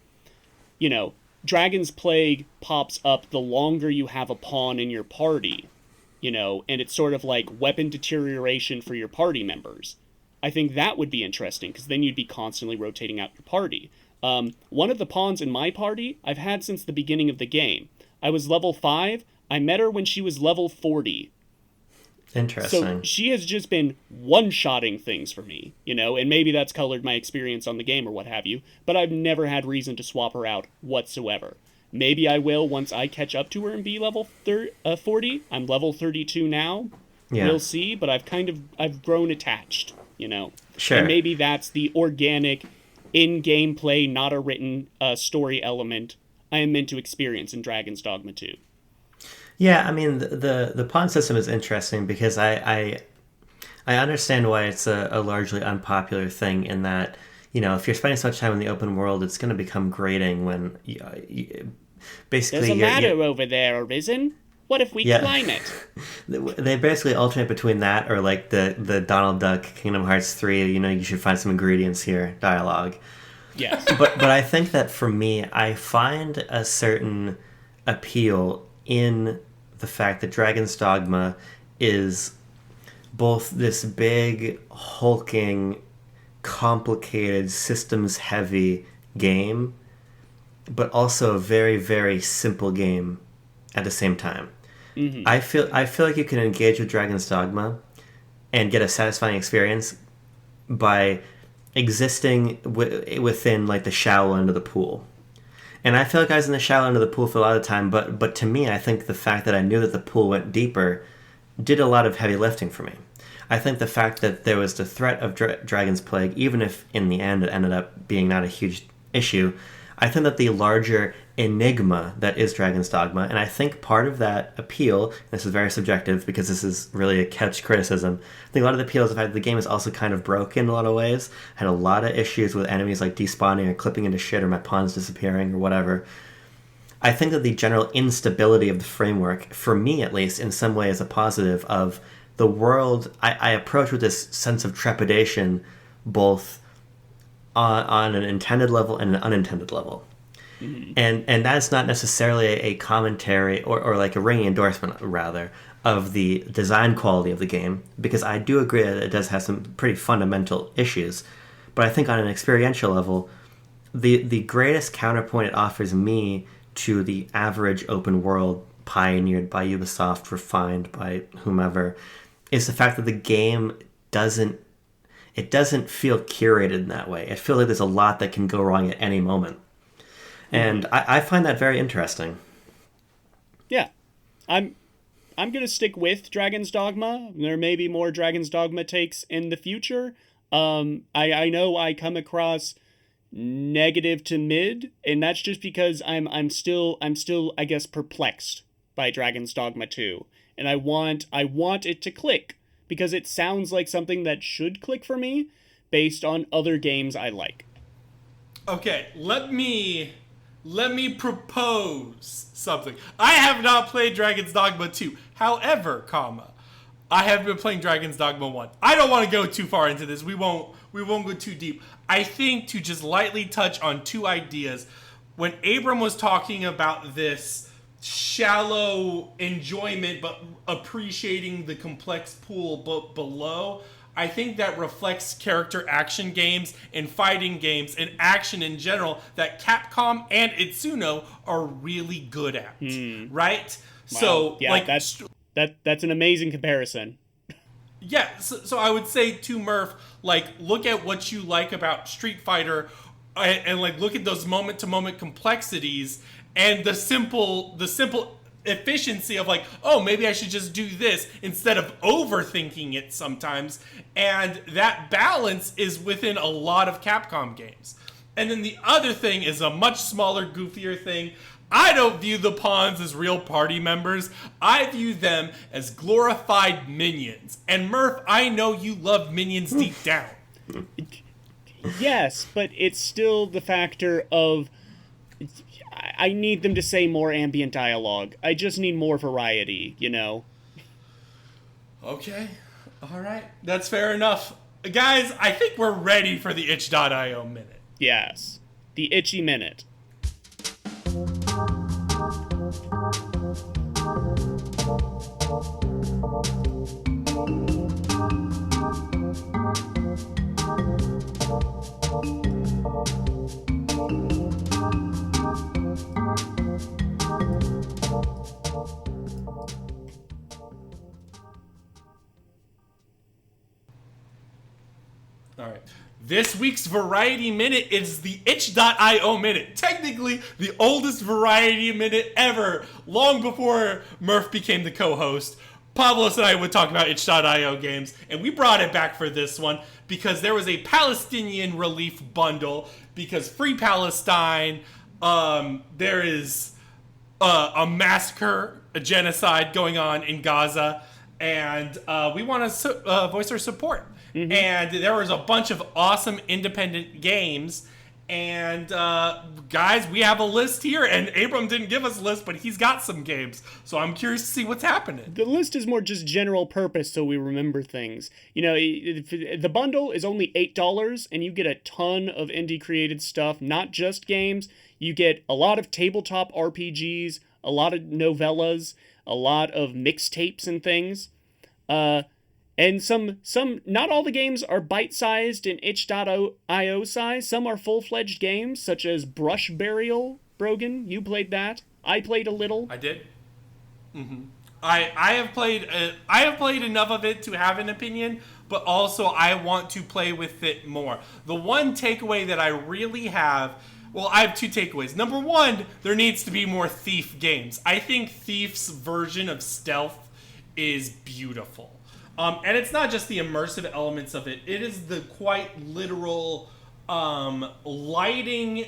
Speaker 2: you know, Dragon's Plague pops up the longer you have a pawn in your party, you know, and it's sort of like weapon deterioration for your party members. I think that would be interesting, because then you'd be constantly rotating out your party. One of the pawns in my party I've had since the beginning of the game. I was level 5. I met her when she was level 40.
Speaker 3: Interesting.
Speaker 2: So she has just been one-shotting things for me, you know, and maybe that's colored my experience on the game or what have you, but I've never had reason to swap her out whatsoever. Maybe I will once I catch up to her and be level 40. I'm level 32 now. Yeah. We'll see, but I've grown attached, you know.
Speaker 3: Sure.
Speaker 2: And maybe that's the organic, in-gameplay, not a written story element I am meant to experience in Dragon's Dogma 2.
Speaker 3: Yeah, I mean, the pawn system is interesting because I understand why it's a largely unpopular thing in that, you know, if you're spending so much time in the open world, it's going to become grating when basically...
Speaker 2: There's a ladder over there, Arisen. What if we climb it?
Speaker 3: They basically alternate between that or like the Donald Duck Kingdom Hearts 3, you know, you should find some ingredients here dialogue.
Speaker 2: Yes.
Speaker 3: But I think that for me, I find a certain appeal in the fact that Dragon's Dogma is both this big, hulking, complicated, systems-heavy game, but also a very, very simple game at the same time. Mm-hmm. I feel like you can engage with Dragon's Dogma and get a satisfying experience by existing within like the shallow end of the pool. And I feel like I was in the shallow end of the pool for a lot of the time, but to me, I think the fact that I knew that the pool went deeper did a lot of heavy lifting for me. I think the fact that there was the threat of Dragon's Plague, even if in the end it ended up being not a huge issue, I think that the larger enigma that is Dragon's Dogma, and I think part of that appeal, this is very subjective because this is really a couch criticism, I think a lot of the appeal is the fact that the game is also kind of broken in a lot of ways. I had a lot of issues with enemies like despawning or clipping into shit or my pawns disappearing or whatever. I think that the general instability of the framework, for me at least, in some way is a positive of the world I approach with this sense of trepidation, both on an intended level and an unintended level. Mm-hmm. And that's not necessarily a commentary or like a ringing endorsement, rather, of the design quality of the game, because I do agree that it does have some pretty fundamental issues. But I think on an experiential level, the greatest counterpoint it offers me to the average open world pioneered by Ubisoft, refined by whomever, is the fact that the game doesn't feel curated in that way. It feels like there's a lot that can go wrong at any moment. And I find that very interesting. Yeah.
Speaker 2: I'm going to stick with Dragon's Dogma. There may be more Dragon's Dogma takes in the future. I know I come across negative to mid, and that's just because I'm still I guess perplexed by Dragon's Dogma 2. And I want it to click, because it sounds like something that should click for me based on other games I like.
Speaker 1: Okay, let me propose something. I have not played Dragon's Dogma 2. However, I have been playing Dragon's Dogma 1. I don't want to go too far into this. We won't go too deep. I think to just lightly touch on two ideas. When Abram was talking about this shallow enjoyment but appreciating the complex pool below, I think that reflects character action games and fighting games and action in general that Capcom and Itsuno are really good at, right?
Speaker 2: Wow.
Speaker 1: So,
Speaker 2: yeah,
Speaker 1: like,
Speaker 2: that's an amazing comparison.
Speaker 1: Yeah, so I would say to Murph, like, look at what you like about Street Fighter, and like look at those moment-to-moment complexities and the simple efficiency of like, oh, maybe I should just do this instead of overthinking it sometimes. And that balance is within a lot of Capcom games. And then the other thing is a much smaller, goofier thing. I don't view the pawns as real party members. I view them as glorified minions. And Murph, I know you love minions deep down.
Speaker 2: Yes, but it's still the factor of I need them to say more ambient dialogue. I just need more variety, you know?
Speaker 1: Okay. All right. That's fair enough. Guys, I think we're ready for the itch.io minute.
Speaker 2: Yes. The itchy minute.
Speaker 1: All right. This week's Variety Minute is the itch.io minute. Technically, the oldest Variety Minute ever, long before Murph became the co-host. Pavlos and I would talk about itch.io games, and we brought it back for this one because there was a Palestinian Relief Bundle, because Free Palestine, there is a massacre, a genocide going on in Gaza, and we want to voice our support. Mm-hmm. And there was a bunch of awesome independent games. And guys, we have a list here. And Abram didn't give us a list, but he's got some games. So I'm curious to see what's happening.
Speaker 2: The list is more just general purpose so we remember things. You know, the bundle is only $8 and you get a ton of indie created stuff, not just games. You get a lot of tabletop RPGs, a lot of novellas, a lot of mixtapes and things. And some, not all the games are bite-sized and itch.io size. Some are full-fledged games, such as Brush Burial. Brogan, you played that. I played a little.
Speaker 1: I did. Mm-hmm. I have played enough of it to have an opinion, but also I want to play with it more. The one takeaway that I really have, well, I have two takeaways. Number one, there needs to be more Thief games. I think Thief's version of stealth is beautiful. And it's not just the immersive elements of it. It is the quite literal lighting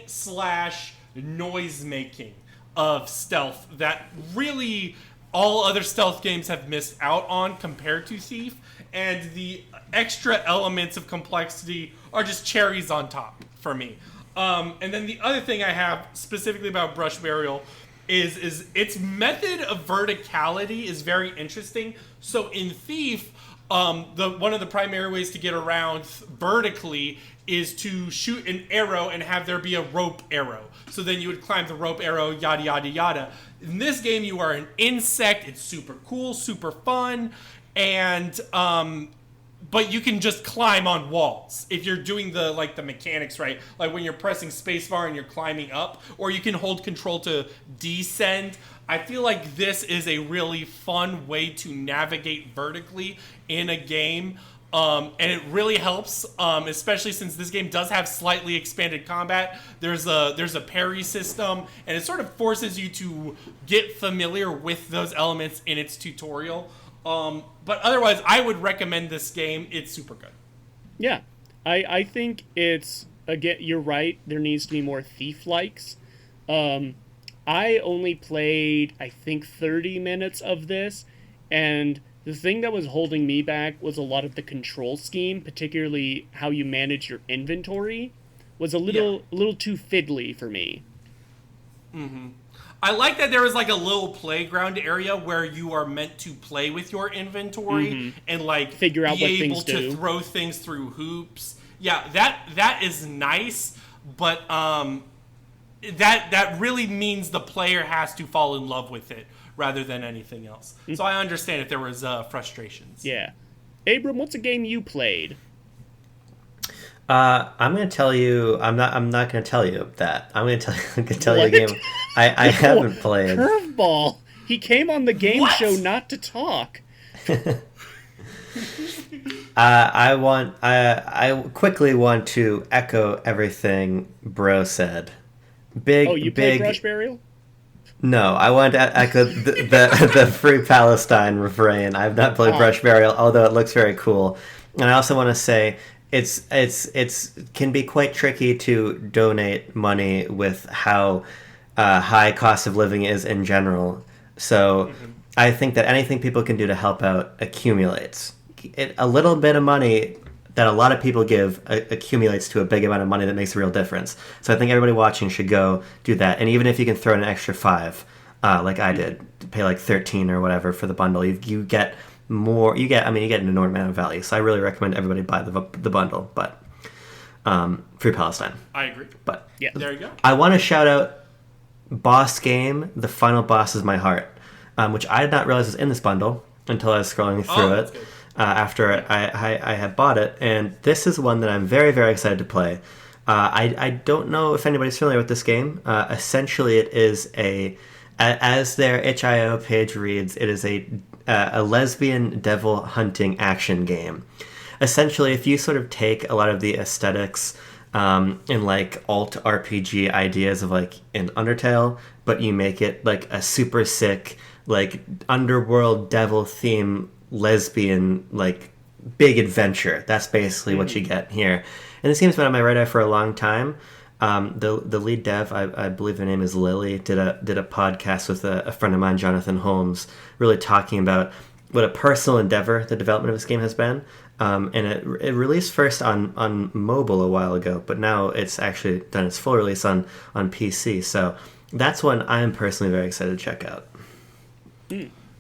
Speaker 1: / noise making of stealth that really all other stealth games have missed out on compared to Thief. And the extra elements of complexity are just cherries on top for me. And then the other thing I have specifically about Brush Burial is its method of verticality is very interesting. So in Thief, one of the primary ways to get around vertically is to shoot an arrow and have there be a rope arrow. So then you would climb the rope arrow, yada, yada, yada. In this game, you are an insect. It's super cool, super fun. And, but you can just climb on walls if you're doing the mechanics right. Like when you're pressing spacebar and you're climbing up, or you can hold control to descend. I feel like this is a really fun way to navigate vertically in a game. And it really helps, especially since this game does have slightly expanded combat. There's a parry system, and it sort of forces you to get familiar with those elements in its tutorial. But otherwise, I would recommend this game. It's super good.
Speaker 2: Yeah, I think it's, again, you're right. There needs to be more Thief-likes. I only played, I think, 30 minutes of this, and the thing that was holding me back was a lot of the control scheme, particularly how you manage your inventory, was a little too fiddly for me.
Speaker 1: Mm-hmm. I like that there was like a little playground area where you are meant to play with your inventory and
Speaker 2: figure out
Speaker 1: be
Speaker 2: what
Speaker 1: able
Speaker 2: things
Speaker 1: to
Speaker 2: do.
Speaker 1: Throw things through hoops. Yeah, that is nice, but that really means the player has to fall in love with it rather than anything else. So I understand if there was frustrations.
Speaker 2: Yeah. Abram, what's a game you played?
Speaker 3: I'm going to tell you. I'm not going to tell you that. I'm going to tell you a game I haven't played.
Speaker 2: Curveball. He came on the game show not to talk.
Speaker 3: I quickly want to echo everything Bro said.
Speaker 2: You played Brush Burial?
Speaker 3: No, I want to echo the Free Palestine refrain. I've not played Brush Burial, although it looks very cool. And I also want to say it's can be quite tricky to donate money with how high cost of living is in general. So I think that anything people can do to help out accumulates. A little bit of money that a lot of people give accumulates to a big amount of money that makes a real difference. So I think everybody watching should go do that. And even if you can throw in an extra $5, like I did, pay like $13 or whatever for the bundle, you get more. You get an enormous amount of value. So I really recommend everybody buy the bundle. But Free Palestine.
Speaker 1: I agree.
Speaker 3: But
Speaker 2: yeah,
Speaker 1: there you go.
Speaker 3: I want to shout out boss game. The final boss is my heart, which I did not realize was in this bundle until I was scrolling through it.
Speaker 1: Good.
Speaker 3: After I had bought it, and this is one that I'm very, very excited to play. I don't know if anybody's familiar with this game. Essentially, it is as their itch.io page reads, it is a lesbian devil hunting action game. Essentially, if you sort of take a lot of the aesthetics and like alt RPG ideas of like an Undertale, but you make it like a super sick like underworld devil theme lesbian like big adventure. That's basically what you get here. And this game's been on my radar for a long time. The lead dev, I believe her name is Lily, did a podcast with a friend of mine, Jonathan Holmes, really talking about what a personal endeavor the development of this game has been. And it released first on mobile a while ago, but now it's actually done its full release on PC. So that's one I'm personally very excited to check out.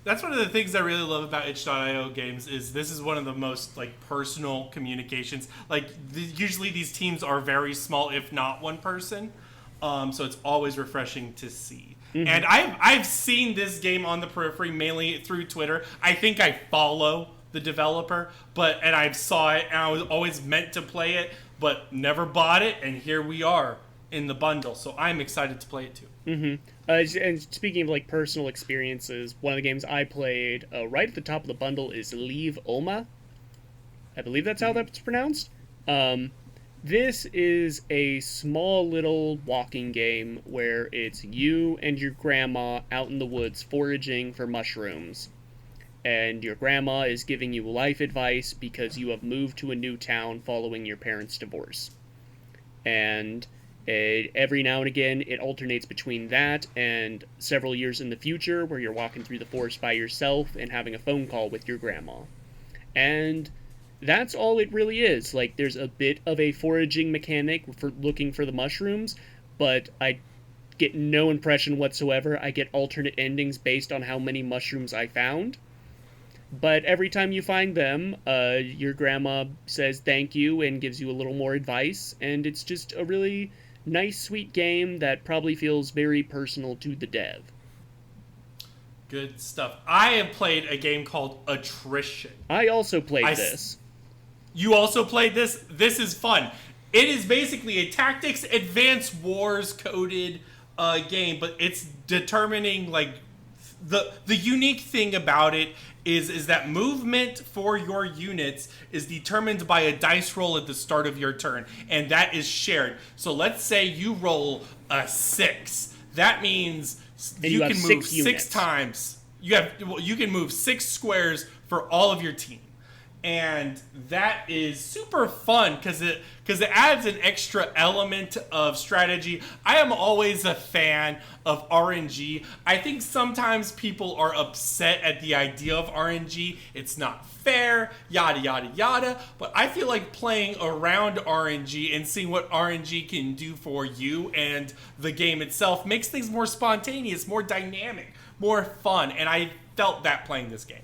Speaker 1: That's one of the things I really love about itch.io games is this is one of the most like personal communications. Like usually these teams are very small, if not one person. So it's always refreshing to see. Mm-hmm. And I've seen this game on the periphery mainly through Twitter. I think I follow the developer, and I saw it and I was always meant to play it, but never bought it. And here we are in the bundle. So I'm excited to play it too.
Speaker 2: Mm-hmm. And speaking of like personal experiences, one of the games I played right at the top of the bundle is Leave Ulma. I believe that's how that's pronounced. This is a small little walking game where it's you and your grandma out in the woods foraging for mushrooms. And your grandma is giving you life advice because you have moved to a new town following your parents' divorce. And every now and again, it alternates between that and several years in the future where you're walking through the forest by yourself and having a phone call with your grandma. And that's all it really is. Like, there's a bit of a foraging mechanic for looking for the mushrooms, but I get no impression whatsoever. I get alternate endings based on how many mushrooms I found. But every time you find them, your grandma says thank you and gives you a little more advice, and it's just a really nice, sweet game that probably feels very personal to the dev.
Speaker 1: Good stuff. I have played a game called Attrition.
Speaker 2: I also played this.
Speaker 1: You also played this? This is fun. It is basically a tactics advanced wars coded game, but it's determining like the unique thing about it is that movement for your units is determined by a dice roll at the start of your turn, and that is shared. So let's say you roll a 6. That means you can move 6 times. You can move 6 squares for all of your team. And that is super fun because it adds an extra element of strategy. I am always a fan of RNG. I think sometimes people are upset at the idea of RNG. It's not fair, yada, yada, yada. But I feel like playing around RNG and seeing what RNG can do for you and the game itself makes things more spontaneous, more dynamic, more fun. And I felt that playing this game.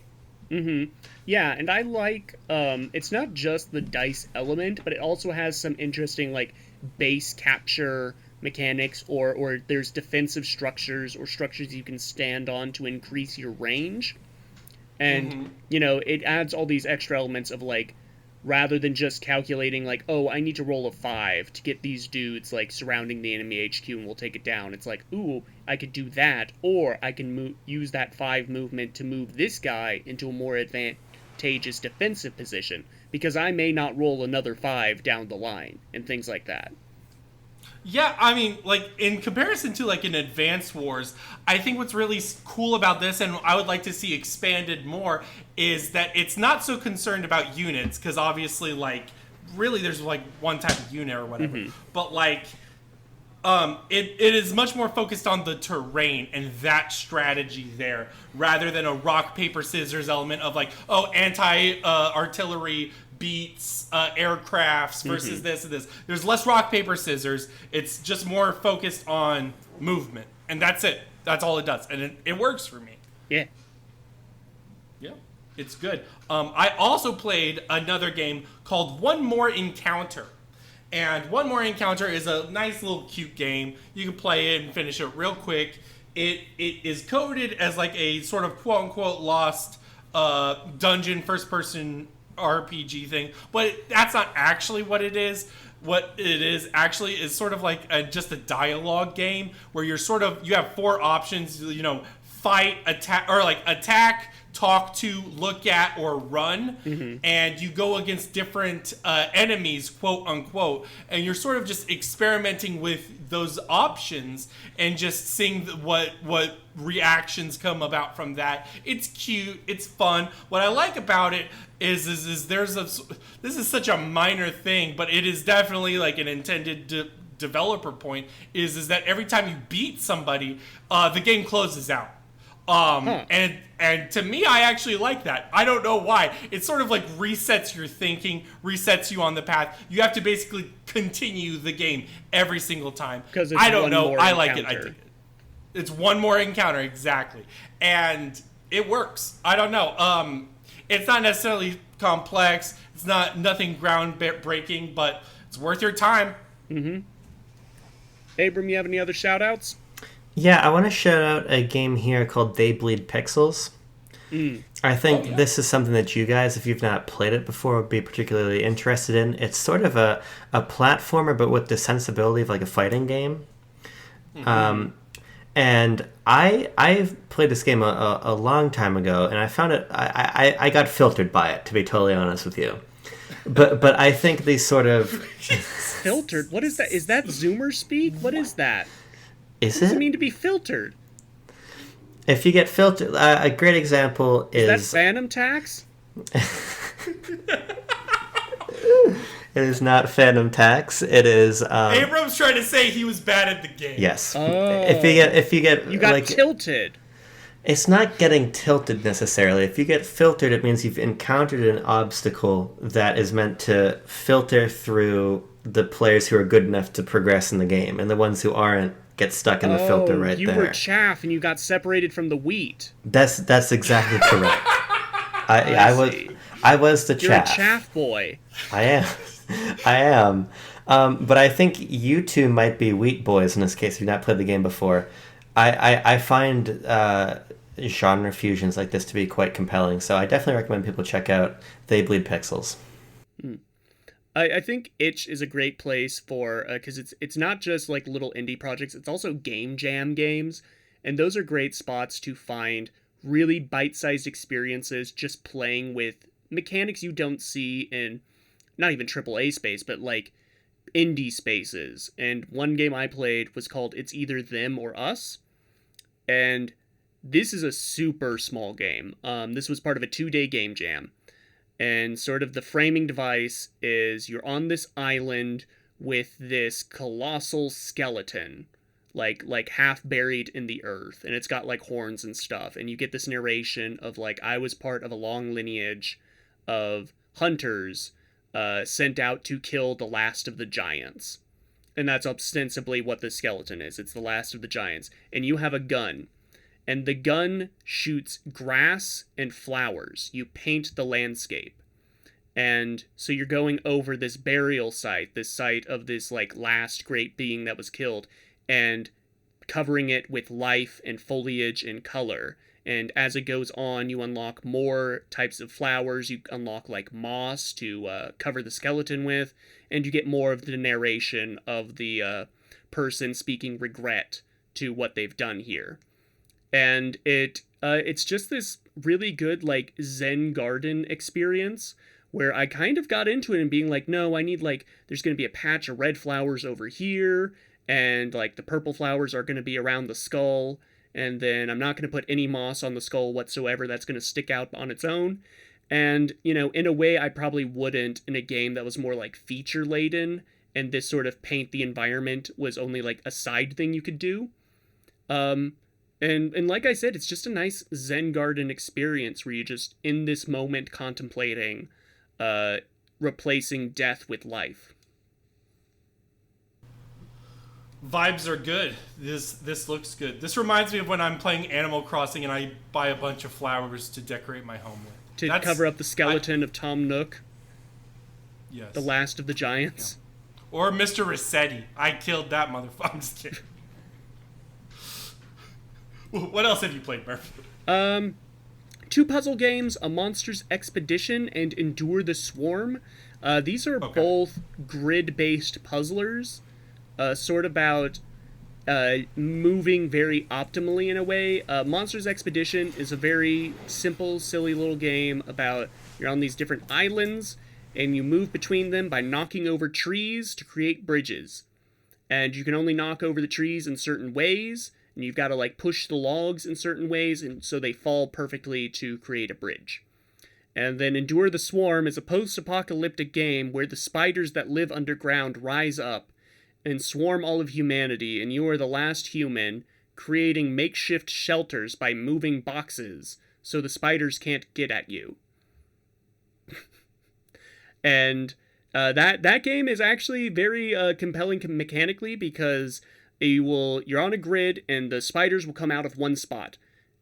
Speaker 2: Mm-hmm. Yeah, and I like, it's not just the dice element, but it also has some interesting, like, base capture mechanics, or there's defensive structures, or structures you can stand on to increase your range. And, you know, it adds all these extra elements of, like, rather than just calculating, like, oh, I need to roll a 5 to get these dudes, like, surrounding the enemy HQ and we'll take it down. It's like, ooh, I could do that, or I can use that 5 movement to move this guy into a more advantageous defensive position, because I may not roll another 5 down the line, and things like that.
Speaker 1: Yeah, I mean, like, in comparison to, like, an Advance Wars, I think what's really cool about this, and I would like to see expanded more, is that it's not so concerned about units, because obviously, like, really there's, like, one type of unit or whatever. But, like, it is much more focused on the terrain and that strategy there, rather than a rock, paper, scissors element of, like, oh, anti-artillery beats aircrafts versus this and this. There's less rock, paper, scissors. It's just more focused on movement. And that's it. That's all it does. And it works for me.
Speaker 2: Yeah.
Speaker 1: Yeah. It's good. I also played another game called One More Encounter. And One More Encounter is a nice little cute game. You can play it and finish it real quick. It is coded as like a sort of quote-unquote lost dungeon first-person RPG thing, but that's not actually what it is. What it is actually is sort of like just a dialogue game where you have 4 options, fight, attack, or like attack, talk to, look at, or run, and you go against different enemies, quote unquote, and you're sort of just experimenting with those options and just seeing what reactions come about from that. It's cute, it's fun. What I like about it is this is such a minor thing, but it is definitely like an intended developer point. Is that every time you beat somebody, the game closes out. And to me, I actually like that. I don't know why. It sort of like resets your thinking, resets you on the path. You have to basically continue the game every single time.
Speaker 2: Because
Speaker 1: I don't know. I like it. I dig it. It's one more encounter, exactly. And it works. I don't know. It's not necessarily complex. It's nothing groundbreaking, but it's worth your time.
Speaker 2: Abram, you have any other shout-outs?
Speaker 3: Yeah, I want to shout out a game here called They Bleed Pixels. I think this is something that you guys, if you've not played it before, would be particularly interested in. It's sort of a platformer, but with the sensibility of like a fighting game. And I've played this game a long time ago, and I found it. I got filtered by it, to be totally honest with you. But I think these sort of
Speaker 2: filtered. What is that? Is that Zoomer speak? What is that?
Speaker 3: Is
Speaker 2: what does it mean to be filtered?
Speaker 3: If you get filtered, a great example is
Speaker 2: that Phantom Tax?
Speaker 3: It is not Phantom Tax. It is.
Speaker 1: Abram's trying to say he was bad at the game.
Speaker 3: Yes.
Speaker 2: Oh.
Speaker 3: If you get
Speaker 2: you got tilted.
Speaker 3: It's not getting tilted necessarily. If you get filtered, it means you've encountered an obstacle that is meant to filter through the players who are good enough to progress in the game, and the ones who aren't get stuck in the filter right there.
Speaker 2: You were chaff and you got separated from the wheat.
Speaker 3: That's exactly correct. I was the chaff.
Speaker 2: You're a chaff boy.
Speaker 3: I am. But I think you two might be wheat boys in this case if you've not played the game before. I find genre fusions like this to be quite compelling, so I definitely recommend people check out They Bleed Pixels.
Speaker 2: I think Itch is a great place for, because it's not just like little indie projects, it's also game jam games, and those are great spots to find really bite-sized experiences just playing with mechanics you don't see in not even AAA space, but like indie spaces. And one game I played was called It's Either Them or Us, and this is a super small game. This was part of a 2-day game jam. And sort of the framing device is you're on this island with this colossal skeleton, like half buried in the earth, and it's got like horns and stuff. And you get this narration of like, I was part of a long lineage of hunters sent out to kill the last of the giants. And that's ostensibly what the skeleton is. It's the last of the giants. And you have a gun. And the gun shoots grass and flowers. You paint the landscape. And so you're going over this burial site, this site of this like last great being that was killed, and covering it with life and foliage and color. And as it goes on, you unlock more types of flowers. You unlock like moss to cover the skeleton with, and you get more of the narration of the person speaking regret to what they've done here. And it's just this really good like Zen garden experience where I kind of got into it and being like, no, I need like, there's going to be a patch of red flowers over here, and like the purple flowers are going to be around the skull, and then I'm not going to put any moss on the skull whatsoever. That's going to stick out on its own. And, you know, in a way I probably wouldn't in a game that was more like feature laden, and this sort of paint the environment was only like a side thing you could do. And like I said, it's just a nice Zen garden experience where you just in this moment contemplating replacing death with life.
Speaker 1: Vibes are good. This looks good. This reminds me of when I'm playing Animal Crossing and I buy a bunch of flowers to decorate my home with.
Speaker 2: To cover up the skeleton of Tom Nook.
Speaker 1: Yes.
Speaker 2: The last of the giants.
Speaker 1: Yeah. Or Mr. Rossetti. I killed that motherfucker. I'm just kidding. What else have you played, Murph?
Speaker 2: 2 puzzle games, A Monster's Expedition and Endure the Swarm. These are both grid-based puzzlers, sort about moving very optimally in a way. Monster's Expedition is a very simple, silly little game about you're on these different islands, and you move between them by knocking over trees to create bridges. And you can only knock over the trees in certain ways, and you've got to like push the logs in certain ways, and so they fall perfectly to create a bridge. And then Endure the Swarm is a post-apocalyptic game where the spiders that live underground rise up and swarm all of humanity, and you are the last human, creating makeshift shelters by moving boxes so the spiders can't get at you. And that game is actually very compelling mechanically, because you're on a grid and the spiders will come out of one spot,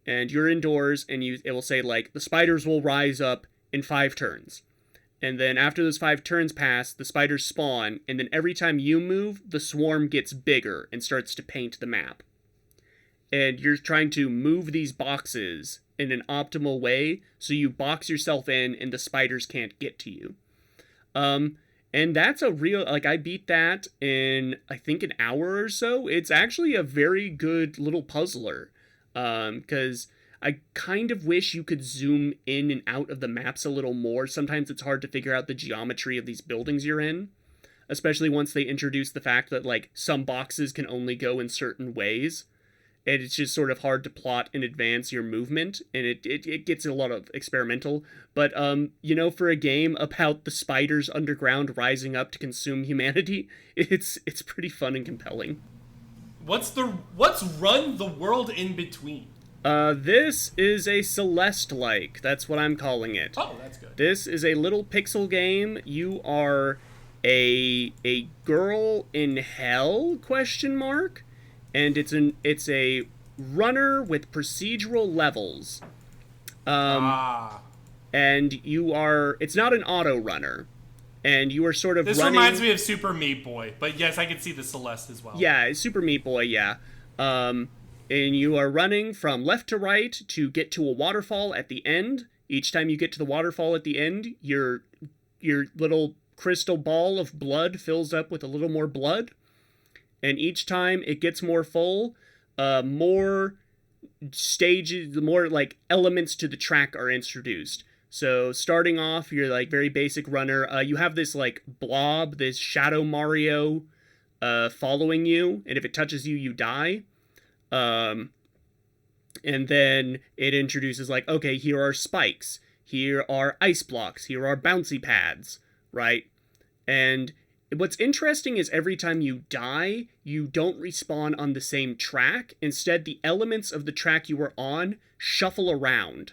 Speaker 2: and you're indoors, and it will say like the spiders will rise up in 5 turns, and then after those 5 turns pass, the spiders spawn, and then every time you move, the swarm gets bigger and starts to paint the map, and you're trying to move these boxes in an optimal way so you box yourself in and the spiders can't get to you. And that's a real, like, I beat that in, I think, an hour or so. It's actually a very good little puzzler, because I kind of wish you could zoom in and out of the maps a little more. Sometimes it's hard to figure out the geometry of these buildings you're in, especially once they introduce the fact that, like, some boxes can only go in certain ways. And it's just sort of hard to plot in advance your movement, and it gets a lot of experimental. But, you know, for a game about the spiders underground rising up to consume humanity, it's pretty fun and compelling.
Speaker 1: What's run the world in between?
Speaker 2: This is a Celeste-like. That's what I'm calling it.
Speaker 1: Oh, that's good.
Speaker 2: This is a little pixel game. You are a girl in hell, ? And it's a runner with procedural levels. And it's not an auto runner. And you are sort of
Speaker 1: This
Speaker 2: running...
Speaker 1: reminds me of Super Meat Boy, but yes, I can see the Celeste as well.
Speaker 2: Yeah, Super Meat Boy, yeah. And you are running from left to right to get to a waterfall at the end. Each time you get to the waterfall at the end, your little crystal ball of blood fills up with a little more blood. And each time it gets more full, more stages, more like elements to the track are introduced. So starting off, you're like very basic runner. You have this like blob, this Shadow Mario following you, and if it touches you, you die. And then it introduces like, okay, here are spikes, here are ice blocks, here are bouncy pads, right? And what's interesting is every time you die, you don't respawn on the same track. Instead, the elements of the track you were on shuffle around.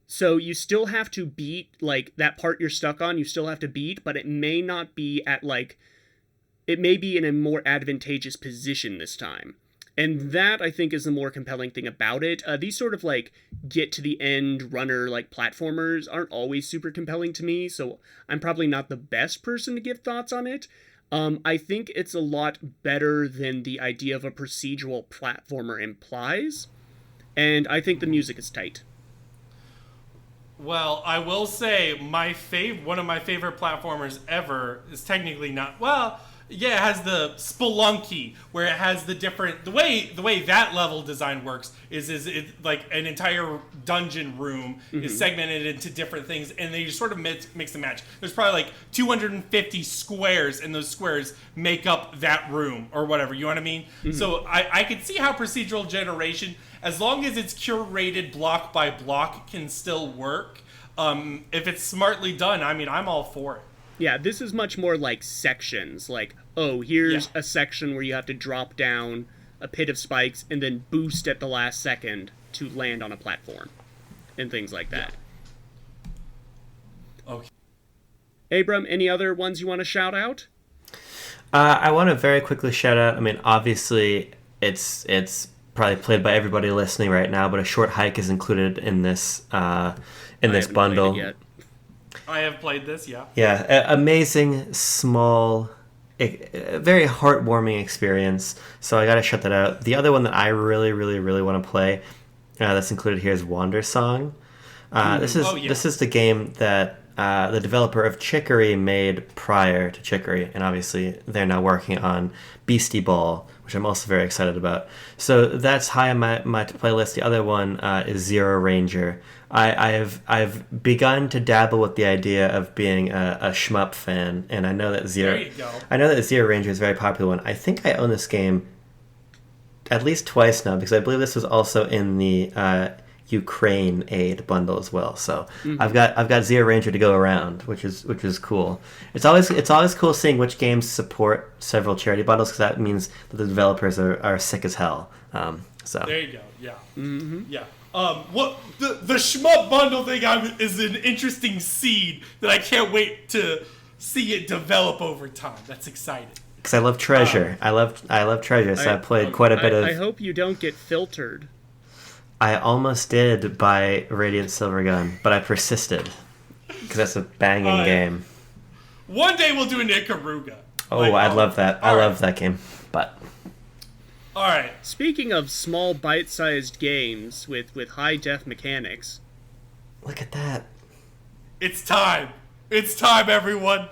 Speaker 2: So you still have to beat, like, that part you're stuck on, you still have to beat, but it may not be at, like, it may be in a more advantageous position this time. And that, I think, is the more compelling thing about it. These sort of, like, get-to-the-end runner, like, platformers aren't always super compelling to me, so I'm probably not the best person to give thoughts on it. I think it's a lot better than the idea of a procedural platformer implies, and I think the music is tight.
Speaker 1: Well, I will say one of my favorite platformers ever is technically not... Well, Yeah, it has the Spelunky, where it has the different the way that level design works is it like an entire dungeon room is segmented into different things, and they just sort of mix and match. There's probably like 250 squares, and those squares make up that room or whatever. You know what I mean? So I could see how procedural generation, as long as it's curated block by block, can still work. If it's smartly done, I mean, I'm all for it.
Speaker 2: Yeah, this is much more like sections. Like, oh, here's a section where you have to drop down a pit of spikes and then boost at the last second to land on a platform. And things like that.
Speaker 1: Yeah. Okay.
Speaker 2: Abram, any other ones you want to shout out?
Speaker 3: I want to very quickly shout out, I mean, obviously, it's probably played by everybody listening right now, but A Short Hike is included in this bundle.
Speaker 2: Played it yet.
Speaker 1: I have played this, yeah.
Speaker 3: Yeah, amazing, small, very heartwarming experience. So I gotta shut that out. The other one that I really, really, really want to play that's included here is Wander Song. This is the game that the developer of Chicory made prior to Chicory, and obviously they're now working on Beastie Ball, which I'm also very excited about. So that's high on my to-play list. The other one is Zero Ranger. I've begun to dabble with the idea of being a shmup fan, and I know that Zero Ranger is a very popular one. I think I own this game at least twice now, because I believe this was also in the Ukraine aid bundle as well. So I've got Zero Ranger to go around, which is cool. It's always cool seeing which games support several charity bundles, because that means that the developers are sick as hell. So
Speaker 1: there you go. Yeah. Yeah. What the shmup bundle thing is an interesting seed that I can't wait to see it develop over time. That's exciting.
Speaker 3: Because I love Treasure. I love Treasure. So I played quite a bit of.
Speaker 2: I hope you don't get filtered.
Speaker 3: I almost did buy Radiant Silvergun, but I persisted because that's a banging game.
Speaker 1: One day we'll do an Ikaruga.
Speaker 3: Oh, I'd love that. I love that game. But
Speaker 1: all right.
Speaker 2: Speaking of small, bite-sized games with high-def mechanics,
Speaker 3: look at that.
Speaker 1: It's time. It's time, everyone.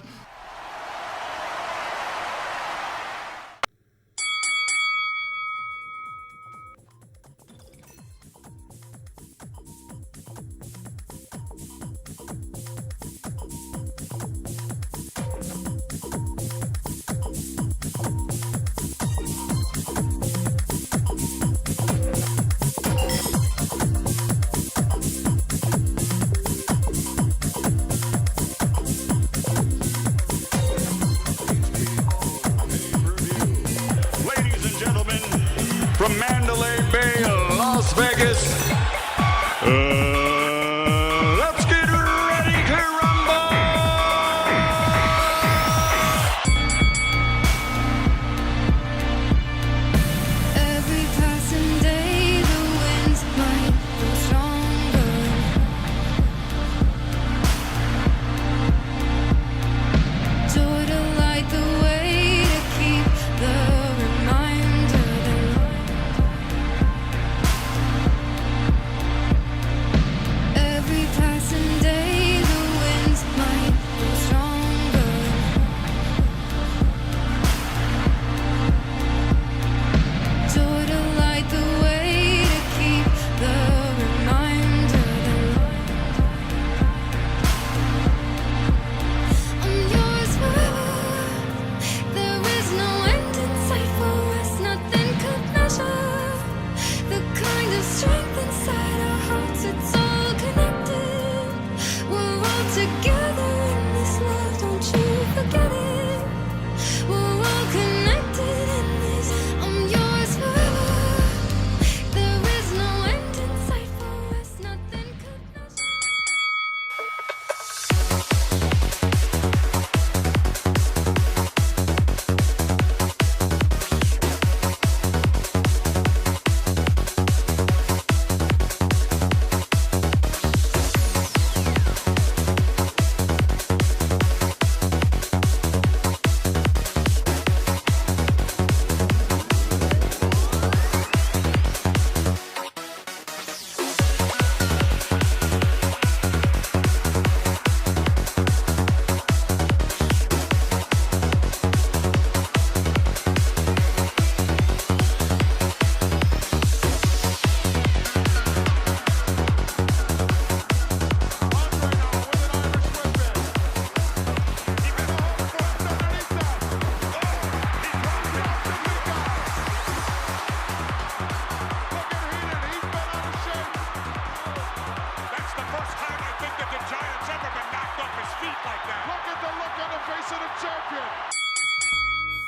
Speaker 4: don't think that the Giant's ever been knocked off his feet like that. Look at the look on the face of the champion.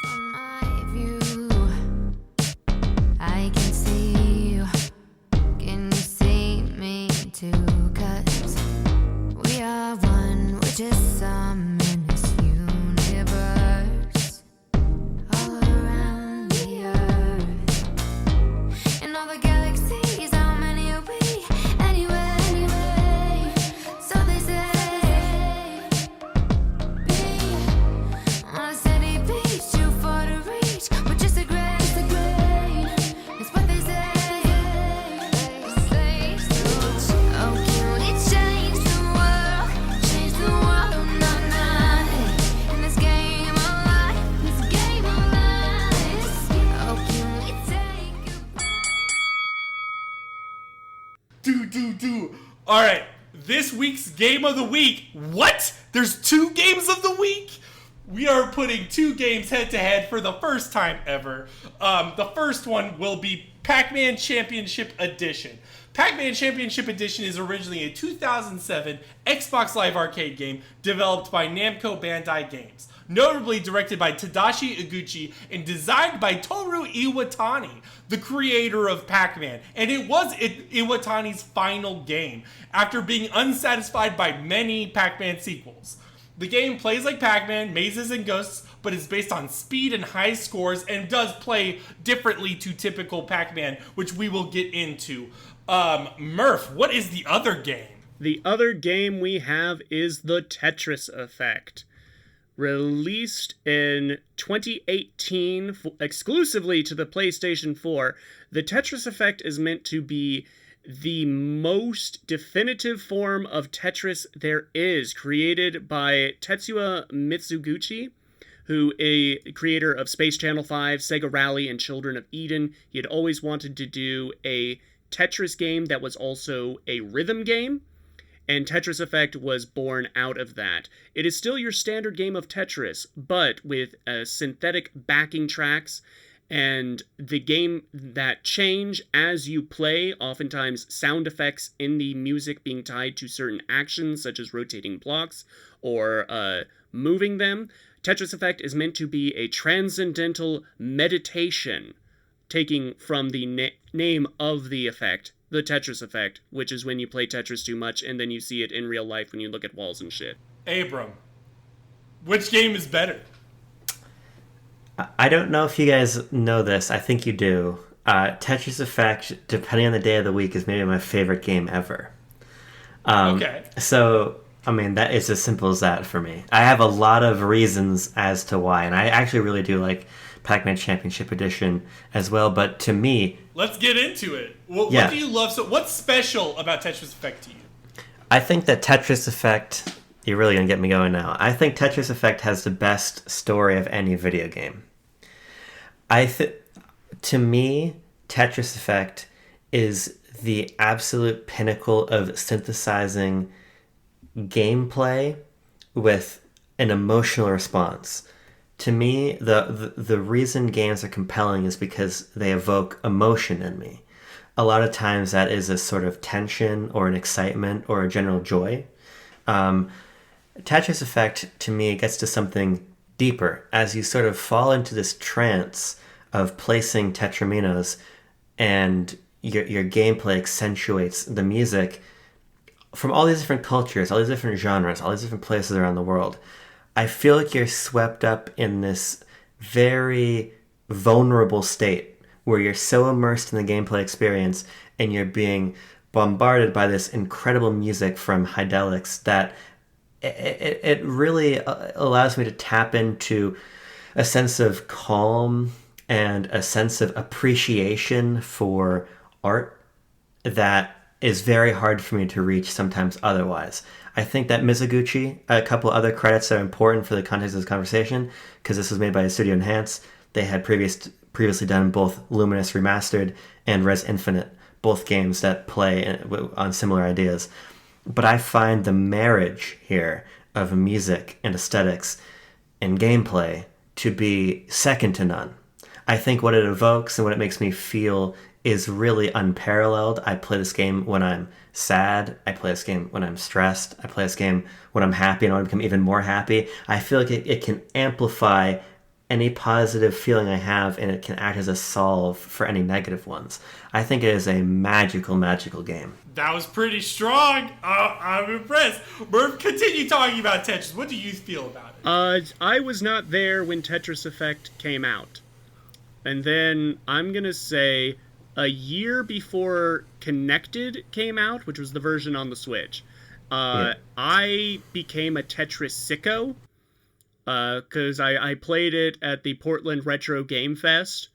Speaker 5: From my view, I can see you. Can you see me too? 'Cause we are one, we're just some in this universe. All around the earth. And all the galaxies, how many are we? Anyway, so they say. Be on a steady pace, too far to reach. We're just a grain. It's what they say. Oh, can we change the world? Change the world, oh, nah. In this game of life, oh, can we take a
Speaker 1: Do. All right, this week's game of the week. What? There's 2 games of the week? We are putting 2 games head to head for the first time ever. The first one will be Pac-Man Championship Edition. Pac-Man Championship Edition is originally a 2007 Xbox Live Arcade game developed by Namco Bandai Games, notably directed by Tadashi Iguchi and designed by Toru Iwatani, the creator of Pac-Man, and it was Iwatani's final game, after being unsatisfied by many Pac-Man sequels. The game plays like Pac-Man, mazes and ghosts, but is based on speed and high scores, and does play differently to typical Pac-Man, which we will get into. Murph, what is the other game?
Speaker 2: The other game we have is the Tetris Effect. Released in 2018 exclusively to the PlayStation 4, the Tetris Effect is meant to be the most definitive form of Tetris there is, created by Tetsuya Mitsuguchi, who a creator of Space Channel 5, Sega Rally, and Children of Eden. He had always wanted to do a Tetris game that was also a rhythm game, and Tetris Effect was born out of that. It is still your standard game of Tetris, but with synthetic backing tracks, and the game that change as you play, oftentimes sound effects in the music being tied to certain actions, such as rotating blocks or moving them. Tetris Effect is meant to be a transcendental meditation, taking from the name of the effect, the Tetris Effect, which is when you play Tetris too much and then you see it in real life when you look at walls and shit.
Speaker 1: Abram, which game is better?
Speaker 3: I don't know if you guys know this. I think you do. Tetris Effect, depending on the day of the week, is maybe my favorite game ever.
Speaker 1: Okay.
Speaker 3: So, I mean, that is as simple as that for me. I have a lot of reasons as to why, and I actually really do like Pac-Man Championship Edition as well, but to me...
Speaker 1: Let's get into it. What do you love? So, what's special about Tetris Effect to you?
Speaker 3: I think that Tetris Effect... You're really going to get me going now. I think Tetris Effect has the best story of any video game. To me, Tetris Effect is the absolute pinnacle of synthesizing gameplay with an emotional response. To me, the reason games are compelling is because they evoke emotion in me. A lot of times that is a sort of tension or an excitement or a general joy. Tetris Effect, to me, gets to something deeper as you sort of fall into this trance of placing tetraminos, and your gameplay accentuates the music from all these different cultures, all these different genres, all these different places around the world. I feel like you're swept up in this very vulnerable state where you're so immersed in the gameplay experience and you're being bombarded by this incredible music from Deluxe that it really allows me to tap into a sense of calm and a sense of appreciation for art that is very hard for me to reach sometimes otherwise. I think that Mizuguchi, a couple other credits that are important for the context of this conversation, because this was made by Studio Enhance. They had previously done both Luminous Remastered and Res Infinite, both games that play on similar ideas. But I find the marriage here of music and aesthetics and gameplay to be second to none. I think what it evokes and what it makes me feel is really unparalleled. I play this game when I'm sad. I play this game when I'm stressed. I play this game when I'm happy and I want to become even more happy. I feel like it can amplify any positive feeling I have, and it can act as a solve for any negative ones. I think it is a magical, magical game.
Speaker 1: That was pretty strong. I'm impressed. Murph, continue talking about Tetris. What do you feel about it?
Speaker 2: I was not there when Tetris Effect came out. And then I'm going to say a year before Connected came out, which was the version on the Switch, I became a Tetris sicko. Because I played it at the Portland Retro Game Fest,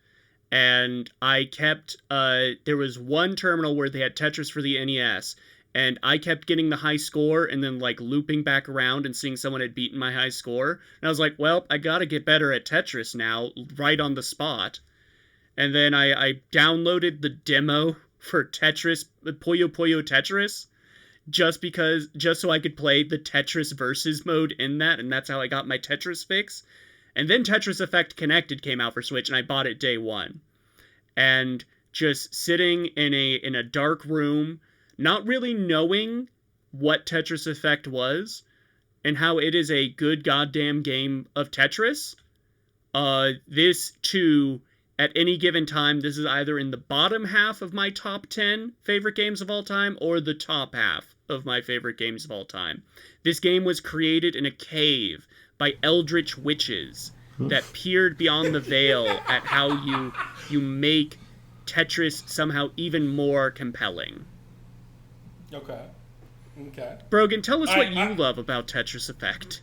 Speaker 2: and I kept, there was one terminal where they had Tetris for the NES, and I kept getting the high score and then, like, looping back around and seeing someone had beaten my high score. And I was like, well, I gotta get better at Tetris now, right on the spot. And then I downloaded the demo for Tetris, Puyo Puyo Tetris, just so I could play the Tetris Versus mode in that, and that's how I got my Tetris fix. And then Tetris Effect Connected came out for Switch, and I bought it day one. And just sitting in a dark room, not really knowing what Tetris Effect was, and how it is a good goddamn game of Tetris, this too, at any given time, this is either in the bottom half of my top 10 favorite games of all time, or the top half of my favorite games of all time. This game was created in a cave by eldritch witches that peered beyond the veil at how you make Tetris somehow even more compelling.
Speaker 1: Okay.
Speaker 2: Brogan, tell us what you love about Tetris Effect.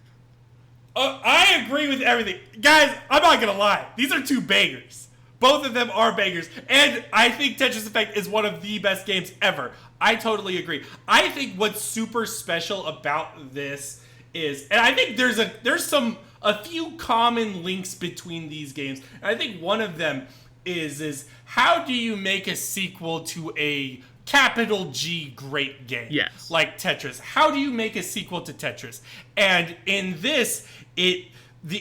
Speaker 1: I agree with everything. Guys, I'm not gonna lie. These are two bangers. Both of them are bangers. And I think Tetris Effect is one of the best games ever. I totally agree. I think what's super special about this is, and I think there's a few common links between these games. And I think one of them is how do you make a sequel to a capital G great game?
Speaker 2: Yes.
Speaker 1: Like Tetris. How do you make a sequel to Tetris? And in this, the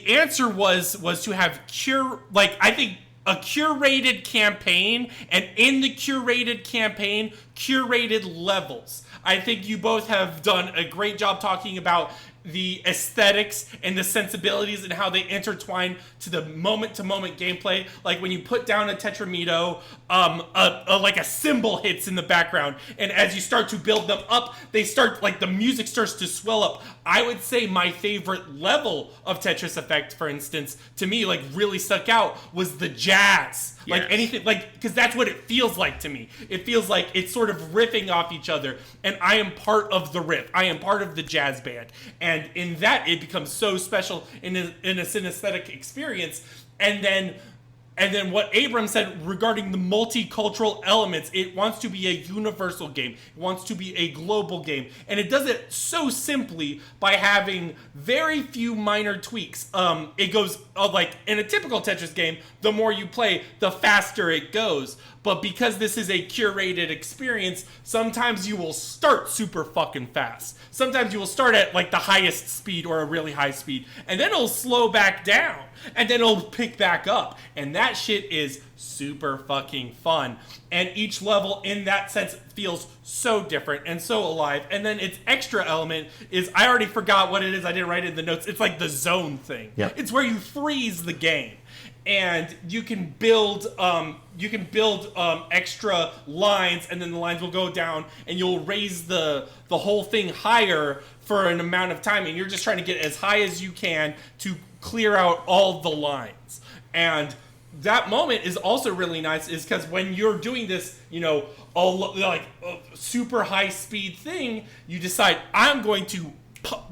Speaker 1: answer was to have I think a curated campaign, and in the curated campaign, curated levels. I think you both have done a great job talking about the aesthetics and the sensibilities and how they intertwine to the moment-to-moment gameplay. Like when you put down a tetramido, like a cymbal hits in the background, and as you start to build them up, the music starts to swell up. I would say my favorite level of Tetris Effect, for instance, to me, like really stuck out was the jazz. Like anything, like, because that's what it feels like to me. It feels like it's sort of riffing off each other, and I am part of the riff. I am part of the jazz band, and in that, it becomes so special in a synesthetic experience. And then what Abram said regarding the multicultural elements, it wants to be a universal game. It wants to be a global game. And it does it so simply by having very few minor tweaks. It goes, like, in a typical Tetris game, the more you play, the faster it goes. But because this is a curated experience, sometimes you will start super fucking fast. Sometimes you will start at, like, the highest speed or a really high speed. And then it'll slow back down. And then it'll pick back up. And that shit is super fucking fun. And each level in that sense feels so different and so alive. And then its extra element is, I already forgot what it is. I didn't write it in the notes. It's like the zone thing.
Speaker 3: Yep.
Speaker 1: It's where you freeze the game. And you can build extra lines, and then the lines will go down, and you'll raise the whole thing higher for an amount of time, and you're just trying to get as high as you can to clear out all the lines. And that moment is also really nice, is because when you're doing this, a super high speed thing, you decide, I'm going to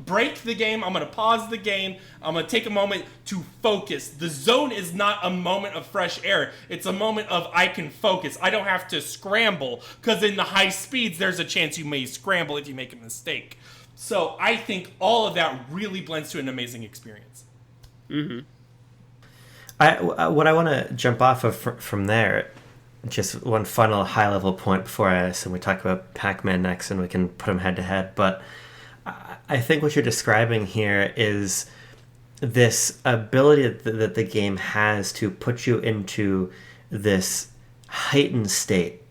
Speaker 1: break the game, I'm going to pause the game, I'm going to take a moment to focus. The zone is not a moment of fresh air. It's a moment of I can focus. I don't have to scramble, because in the high speeds, there's a chance you may scramble if you make a mistake. So I think all of that really blends to an amazing experience.
Speaker 2: Mm-hmm.
Speaker 3: What I want to jump off of from there, just one final high-level point before I assume we talk about Pac-Man next, and we can put them head-to-head, but I think what you're describing here is this ability that the game has to put you into this heightened state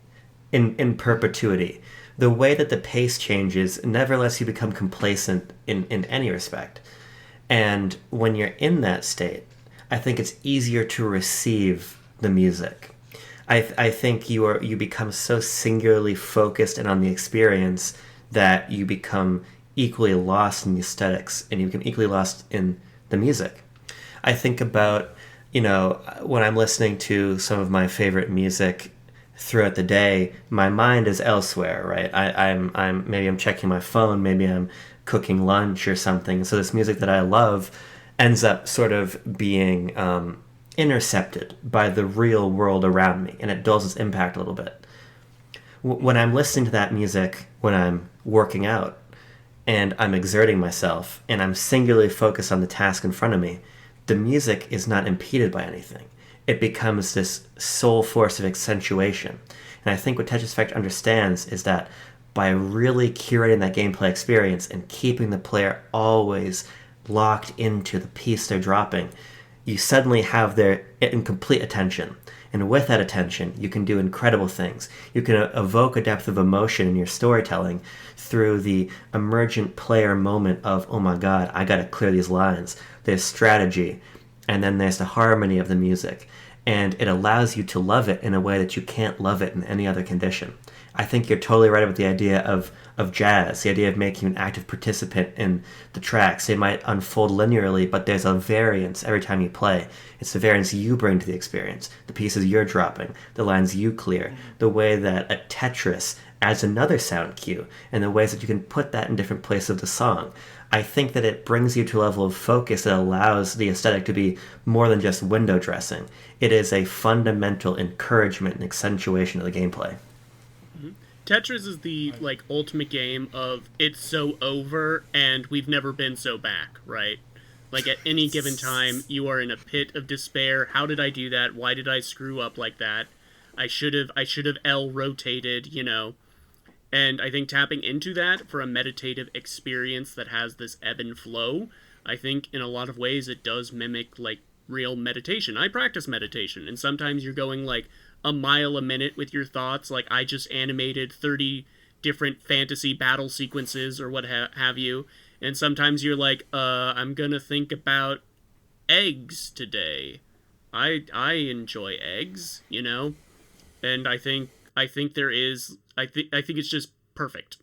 Speaker 3: in perpetuity. The way that the pace changes never lets you become complacent in any respect. And when you're in that state, I think it's easier to receive the music. I think you become so singularly focused and on the experience that you become equally lost in the aesthetics and you become equally lost in the music. I think about, when I'm listening to some of my favorite music throughout the day, my mind is elsewhere, right? Maybe I'm checking my phone, maybe I'm cooking lunch or something. So this music that I love ends up sort of being intercepted by the real world around me, and it dulls its impact a little bit. When I'm listening to that music, when I'm working out, and I'm exerting myself, and I'm singularly focused on the task in front of me, the music is not impeded by anything. It becomes this sole force of accentuation. And I think what Tetris Effect understands is that by really curating that gameplay experience and keeping the player always locked into the piece they're dropping, you suddenly have their complete attention. And with that attention, you can do incredible things. You can evoke a depth of emotion in your storytelling through the emergent player moment of, oh my god, I gotta clear these lines. There's strategy, and then there's the harmony of the music. And it allows you to love it in a way that you can't love it in any other condition. I think you're totally right about the idea of jazz, the idea of making you an active participant in the tracks. They might unfold linearly, but there's a variance every time you play. It's the variance you bring to the experience, the pieces you're dropping, the lines you clear, the way that a Tetris adds another sound cue, and the ways that you can put that in different places of the song. I think that it brings you to a level of focus that allows the aesthetic to be more than just window dressing. It is a fundamental encouragement and accentuation of the gameplay.
Speaker 2: Tetris is the ultimate game of it's so over and we've never been so back, right? Like at any given time, you are in a pit of despair. How did I do that? Why did I screw up like that? I should have L rotated, And I think tapping into that for a meditative experience that has this ebb and flow, I think in a lot of ways it does mimic real meditation. I practice meditation, and sometimes you're going a mile a minute with your thoughts. I just animated 30 different fantasy battle sequences or what have you. And sometimes you're I'm gonna think about eggs today. I enjoy eggs, And I think there is. I think it's just perfect.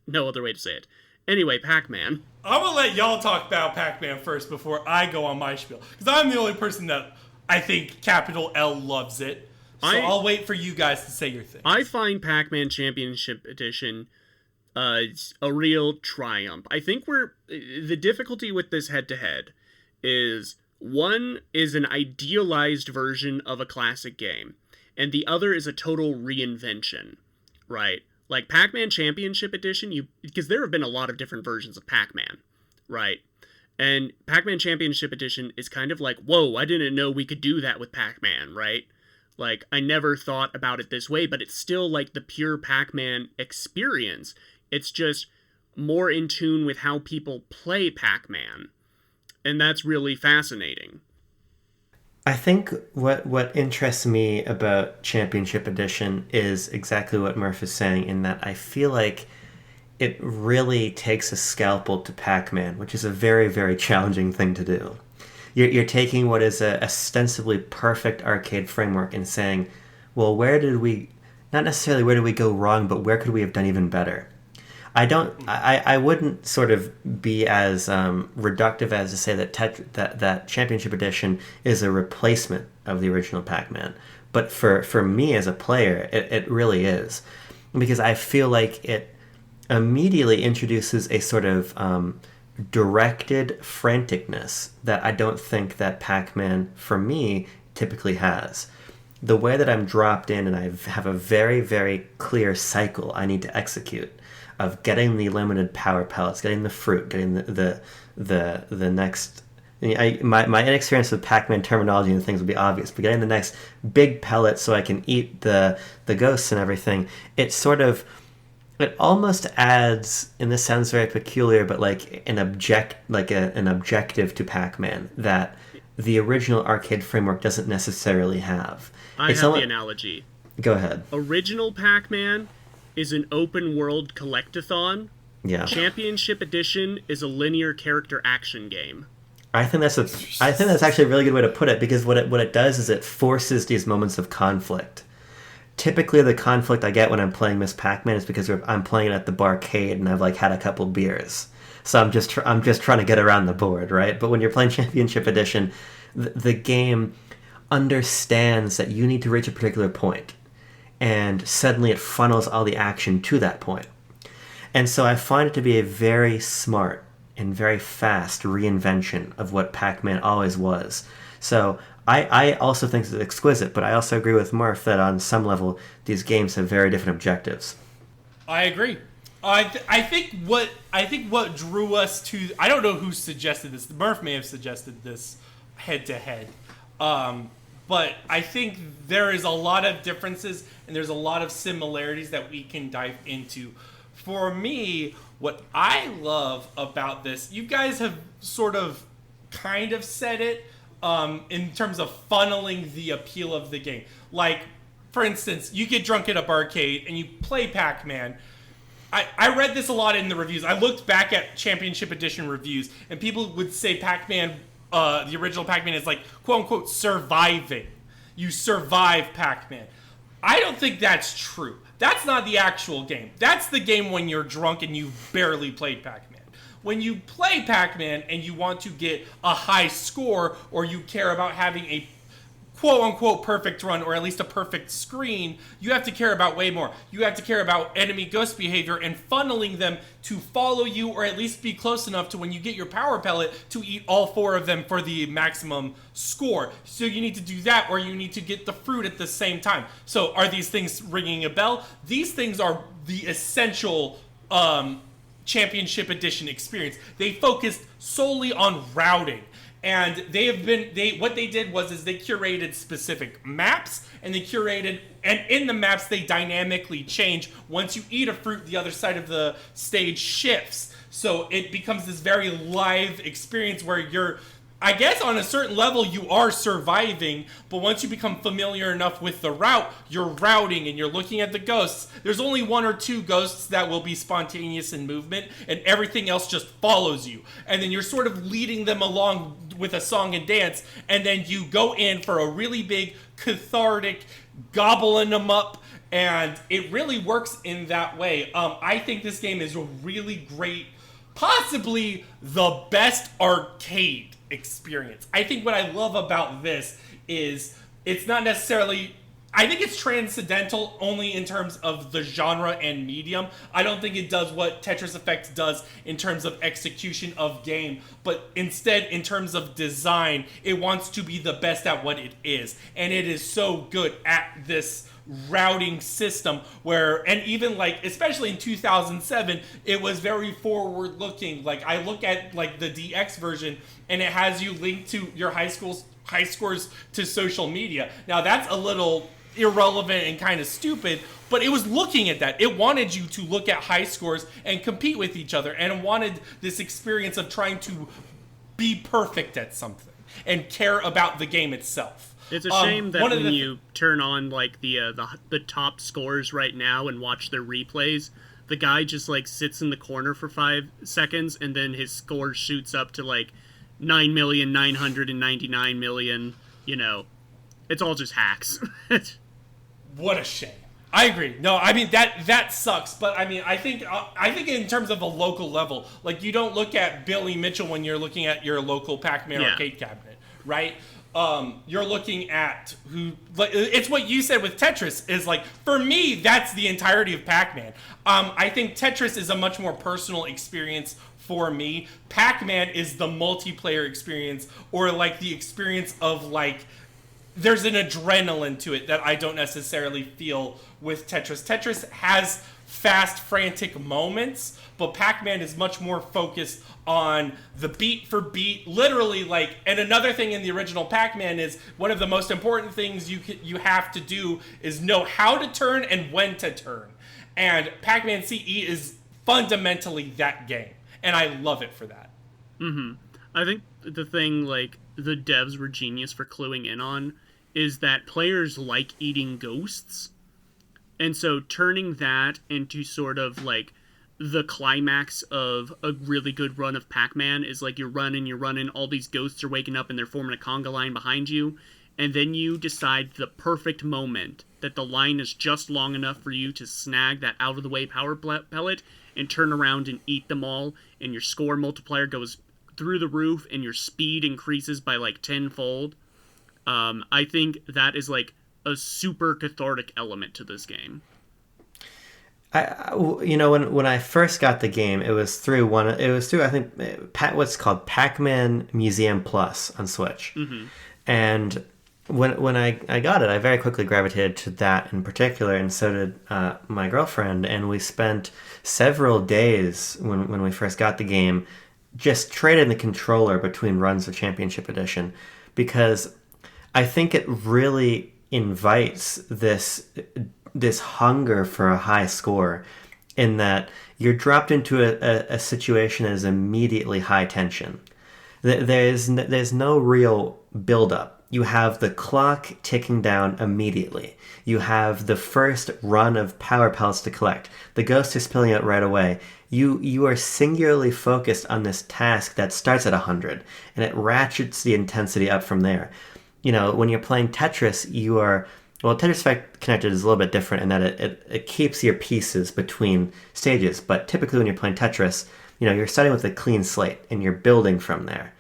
Speaker 2: No other way to say it. Anyway, Pac-Man.
Speaker 1: I'm gonna let y'all talk about Pac-Man first before I go on my spiel, because I'm the only person that I think capital L loves it. So I'll wait for you guys to say your thing.
Speaker 2: I find Pac-Man Championship Edition a real triumph. I think the difficulty with this head-to-head is one is an idealized version of a classic game, and the other is a total reinvention, right? Pac-Man Championship Edition, because there have been a lot of different versions of Pac-Man, right? And Pac-Man Championship Edition is kind of whoa, I didn't know we could do that with Pac-Man, right? I never thought about it this way, but it's still the pure Pac-Man experience. It's just more in tune with how people play Pac-Man. And that's really fascinating.
Speaker 3: I think what interests me about Championship Edition is exactly what Murph is saying, in that I feel like it really takes a scalpel to Pac-Man, which is a very, very challenging thing to do. You're taking what is a ostensibly perfect arcade framework and saying, well, not necessarily where did we go wrong, but where could we have done even better? I wouldn't sort of be as reductive as to say that Championship Edition is a replacement of the original Pac-Man. But for me as a player, it really is. Because I feel like it immediately introduces a sort of directed franticness that I don't think that Pac-Man, for me, typically has. The way that I'm dropped in and I have a very, very clear cycle I need to execute of getting the limited power pellets, getting the fruit, getting the next... My inexperience with Pac-Man terminology and things would be obvious, but getting the next big pellet so I can eat the ghosts and everything, it almost adds, and this sounds very peculiar, but an objective to Pac-Man that the original arcade framework doesn't necessarily have.
Speaker 2: I have the analogy.
Speaker 3: Go ahead.
Speaker 2: Original Pac-Man is an open world collectathon.
Speaker 3: Yeah.
Speaker 2: Championship Edition is a linear character action game.
Speaker 3: I think that's actually a really good way to put it, because what it does is it forces these moments of conflict. Typically, the conflict I get when I'm playing Miss Pac-Man is because I'm playing it at the barcade and I've like had a couple beers, so I'm just trying to get around the board, right? But when you're playing Championship Edition, the game understands that you need to reach a particular point, and suddenly it funnels all the action to that point. And so I find it to be a very smart and very fast reinvention of what Pac-Man always was. So I also think it's exquisite, but I also agree with Murph that on some level these games have very different objectives.
Speaker 1: I agree. I think what drew us to, I don't know who suggested this. Murph may have suggested this head to head, but I think there is a lot of differences and there's a lot of similarities that we can dive into. For me, what I love about this, you guys have sort of kind of said it, in terms of funneling the appeal of the game. Like, for instance, you get drunk at a barcade and you play Pac-Man. I read this a lot in the reviews. I looked back at Championship Edition reviews, and people would say Pac-Man, the original Pac-Man, is like, quote-unquote, surviving. You survive Pac-Man. I don't think that's true. That's not the actual game. That's the game when you're drunk and you've barely played Pac-Man. When you play Pac-Man and you want to get a high score, or you care about having a quote-unquote perfect run, or at least a perfect screen, you have to care about way more. You have to care about enemy ghost behavior and funneling them to follow you, or at least be close enough to when you get your power pellet to eat all 4 of them for the maximum score. So you need to do that, or you need to get the fruit at the same time. So are these things ringing a bell? These things are the essential Championship Edition experience. They focused solely on routing, and what they did was they curated specific maps, and in the maps they dynamically change. Once you eat a fruit, the other side of the stage shifts, so it becomes this very live experience where you're, I guess on a certain level you are surviving, but once you become familiar enough with the route, you're routing and you're looking at the ghosts. There's only 1 or 2 ghosts that will be spontaneous in movement, and everything else just follows you. And then you're sort of leading them along with a song and dance, and then you go in for a really big, cathartic, gobbling them up, and it really works in that way. I think this game is a really great, possibly the best arcade experience. I think what I love about this is it's not necessarily, I think it's transcendental only in terms of the genre and medium. I don't think it does what Tetris Effect does in terms of execution of game, but instead in terms of design, it wants to be the best at what it is. And it is so good at this routing system where, and even like, especially in 2007, it was very forward looking. Like, I look at like the DX version and it has you linked to your high scores to social media. Now that's a little irrelevant and kind of stupid, but it was looking at that. It wanted you to look at high scores and compete with each other, and it wanted this experience of trying to be perfect at something and care about the game itself.
Speaker 2: It's a shame that when you turn on like the top scores right now and watch their replays, the guy just like sits in the corner for 5 seconds and then his score shoots up to like 9,999,000,000. You know, it's all just hacks.
Speaker 1: What a shame. I agree. No, I mean that sucks. But I mean, I think in terms of a local level, like you don't look at Billy Mitchell when you're looking at your local Pac-Man arcade cabinet, right? You're looking at who, like, it's what you said with Tetris is like, for me, that's the entirety of Pac-Man. I think Tetris is a much more personal experience for me. Pac-Man is the multiplayer experience, or like the experience of like, there's an adrenaline to it that I don't necessarily feel with Tetris. Tetris has fast, frantic moments, but Pac-Man is much more focused on the beat for beat, literally, like. And another thing in the original Pac-Man is one of the most important things you have to do is know how to turn and when to turn. And Pac-Man CE is fundamentally that game, and I love it for that.
Speaker 2: I think the thing, like, the devs were genius for cluing in on is that players like eating ghosts. And so turning that into sort of like the climax of a really good run of Pac-Man is like you're running, all these ghosts are waking up and they're forming a conga line behind you. And then you decide the perfect moment that the line is just long enough for you to snag that out-of-the-way power pellet and turn around and eat them all, and your score multiplier goes through the roof and your speed increases by like tenfold. I think that is like a super cathartic element to this game.
Speaker 3: When I first got the game, it was through I think what's called Pac-Man Museum Plus on Switch.
Speaker 2: Mm-hmm.
Speaker 3: And when I got it, I very quickly gravitated to that in particular, and so did my girlfriend. And we spent several days when we first got the game just trading the controller between runs of Championship Edition, because I think it really invites this hunger for a high score, in that you're dropped into a situation that is immediately high tension. There's no real build-up. You have the clock ticking down immediately. You have the first run of power pellets to collect. The ghosts are spilling out right away. You are singularly focused on this task that starts at 100, and it ratchets the intensity up from there. When you're playing Tetris, Tetris Effect Connected is a little bit different in that it keeps your pieces between stages. But typically when you're playing Tetris, you're starting with a clean slate, and you're building from there.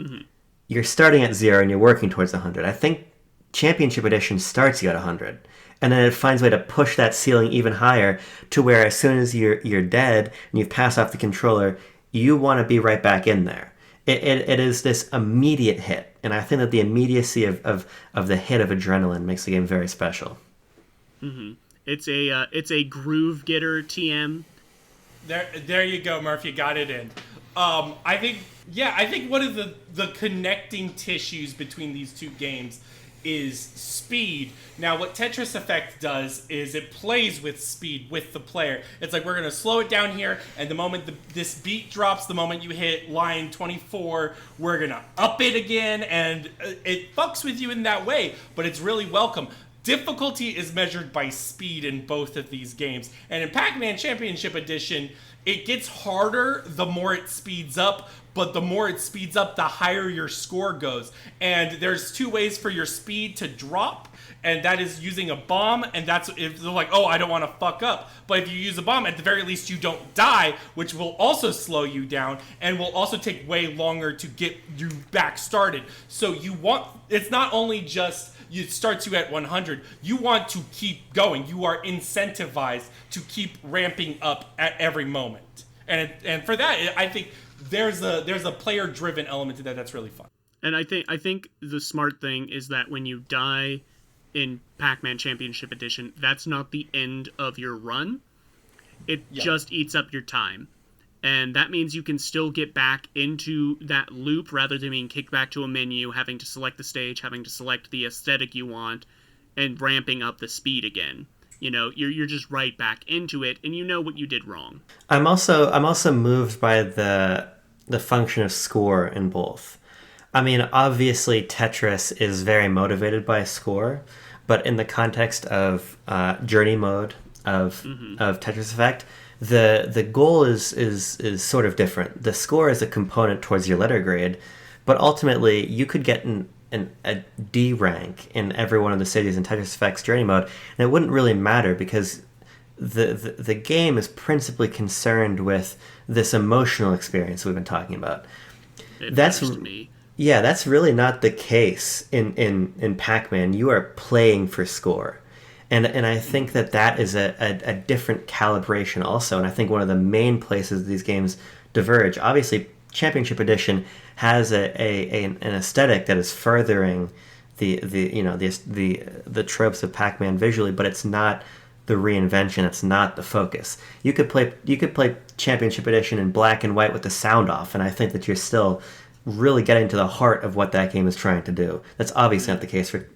Speaker 2: Mm-hmm.
Speaker 3: You're starting at 0 and you're working towards 100. I think Championship Edition starts you at 100, and then it finds a way to push that ceiling even higher, to where as soon as you're dead and you've passed off the controller, you want to be right back in there. It is this immediate hit, and I think that the immediacy of the hit of adrenaline makes the game very special.
Speaker 2: Mm-hmm. It's a groove getter, TM.
Speaker 1: There you go, Murph. You got it in. I think one of the connecting tissues between these two games is speed. Now, what Tetris Effect does is it plays with speed with the player. It's like, we're going to slow it down here, and the moment this beat drops, the moment you hit line 24, we're going to up it again, and it fucks with you in that way, but it's really welcome. Difficulty is measured by speed in both of these games, and in Pac-Man Championship Edition, it gets harder the more it speeds up, but the more it speeds up, the higher your score goes. And there's two ways for your speed to drop, and that is using a bomb, and that's if they're like, oh, I don't want to fuck up. But if you use a bomb, at the very least you don't die, which will also slow you down, and will also take way longer to get you back started. So it's not only just it starts you at 100. You want to keep going. You are incentivized to keep ramping up at every moment. And for that, I think there's a player-driven element to that that's really fun.
Speaker 2: And I think the smart thing is that when you die in Pac-Man Championship Edition, that's not the end of your run. It just eats up your time. And that means you can still get back into that loop rather than being kicked back to a menu, having to select the stage, having to select the aesthetic you want, and ramping up the speed again. You're just right back into it, and you know what you did wrong.
Speaker 3: I'm also moved by the function of score in both. I mean, obviously Tetris is very motivated by score, but in the context of journey mode of Tetris Effect, the goal is sort of different. The score is a component towards your letter grade, but ultimately you could get a D rank in every one of the cities in Tetris Effect's journey mode, and it wouldn't really matter because the game is principally concerned with this emotional experience we've been talking about. That's really not the case in Pac-Man. You are playing for score. And I think that is a different calibration also. And I think one of the main places these games diverge, obviously Championship Edition has an aesthetic that is furthering the tropes of Pac-Man visually, but it's not the reinvention. It's not the focus. You could play Championship Edition in black and white with the sound off, and I think that you're still really getting to the heart of what that game is trying to do. That's obviously not the case for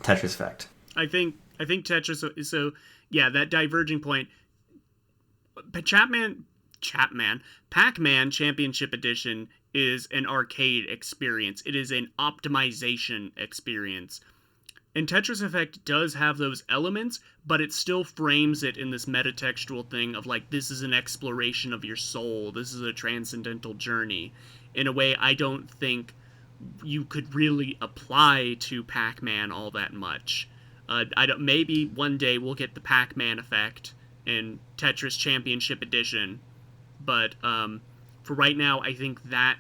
Speaker 3: Tetris Effect.
Speaker 2: I think Tetris, so yeah, that diverging point. But Chapman. Pac-Man Championship Edition is an arcade experience. It is an optimization experience. And Tetris Effect does have those elements, but it still frames it in this metatextual thing of like, this is an exploration of your soul. This is a transcendental journey in a way I don't think you could really apply to Pac-Man all that much. Maybe one day we'll get the Pac-Man effect in Tetris Championship Edition, but for right now, I think that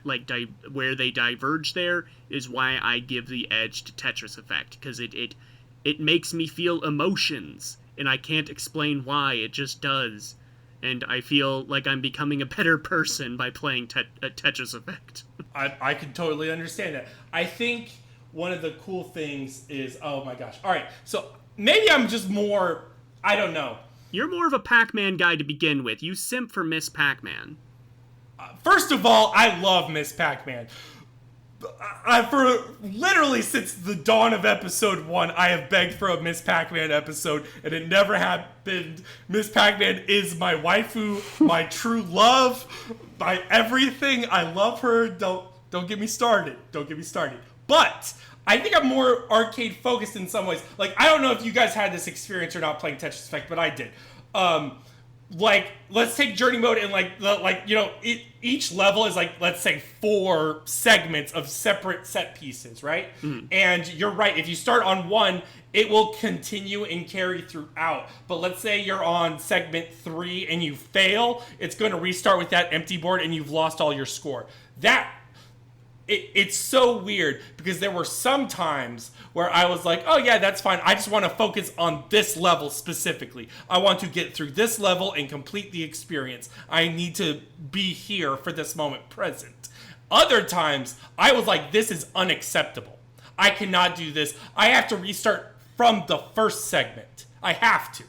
Speaker 2: where they diverge there is why I give the edge to Tetris Effect, because it makes me feel emotions, and I can't explain why. It just does, and I feel like I'm becoming a better person by playing Tetris Effect.
Speaker 1: I can totally understand that. I think one of the cool things is, oh my gosh. All right, so maybe I'm just more, I don't know.
Speaker 2: You're more of a Pac-Man guy to begin with. You simp for Miss Pac-Man.
Speaker 1: First of all, I love Miss Pac-Man. For literally since the dawn of episode 1, I have begged for a Miss Pac-Man episode, and it never happened. Miss Pac-Man is my waifu, my true love, my everything. I love her. Don't get me started. Don't get me started. But I think I'm more arcade focused in some ways. Like, I don't know if you guys had this experience or not playing Tetris Effect, but I did. Like, let's take journey mode and each level is let's say 4 segments of separate set pieces, right? Mm. And you're right, if you start on one, it will continue and carry throughout. But let's say you're on segment 3 and you fail, it's going to restart with that empty board and you've lost all your score. It's so weird because there were some times where I was like, oh yeah, that's fine. I just want to focus on this level specifically. I want to get through this level and complete the experience. I need to be here for this moment present. Other times, I was like, this is unacceptable. I cannot do this. I have to restart from the first segment. I have to.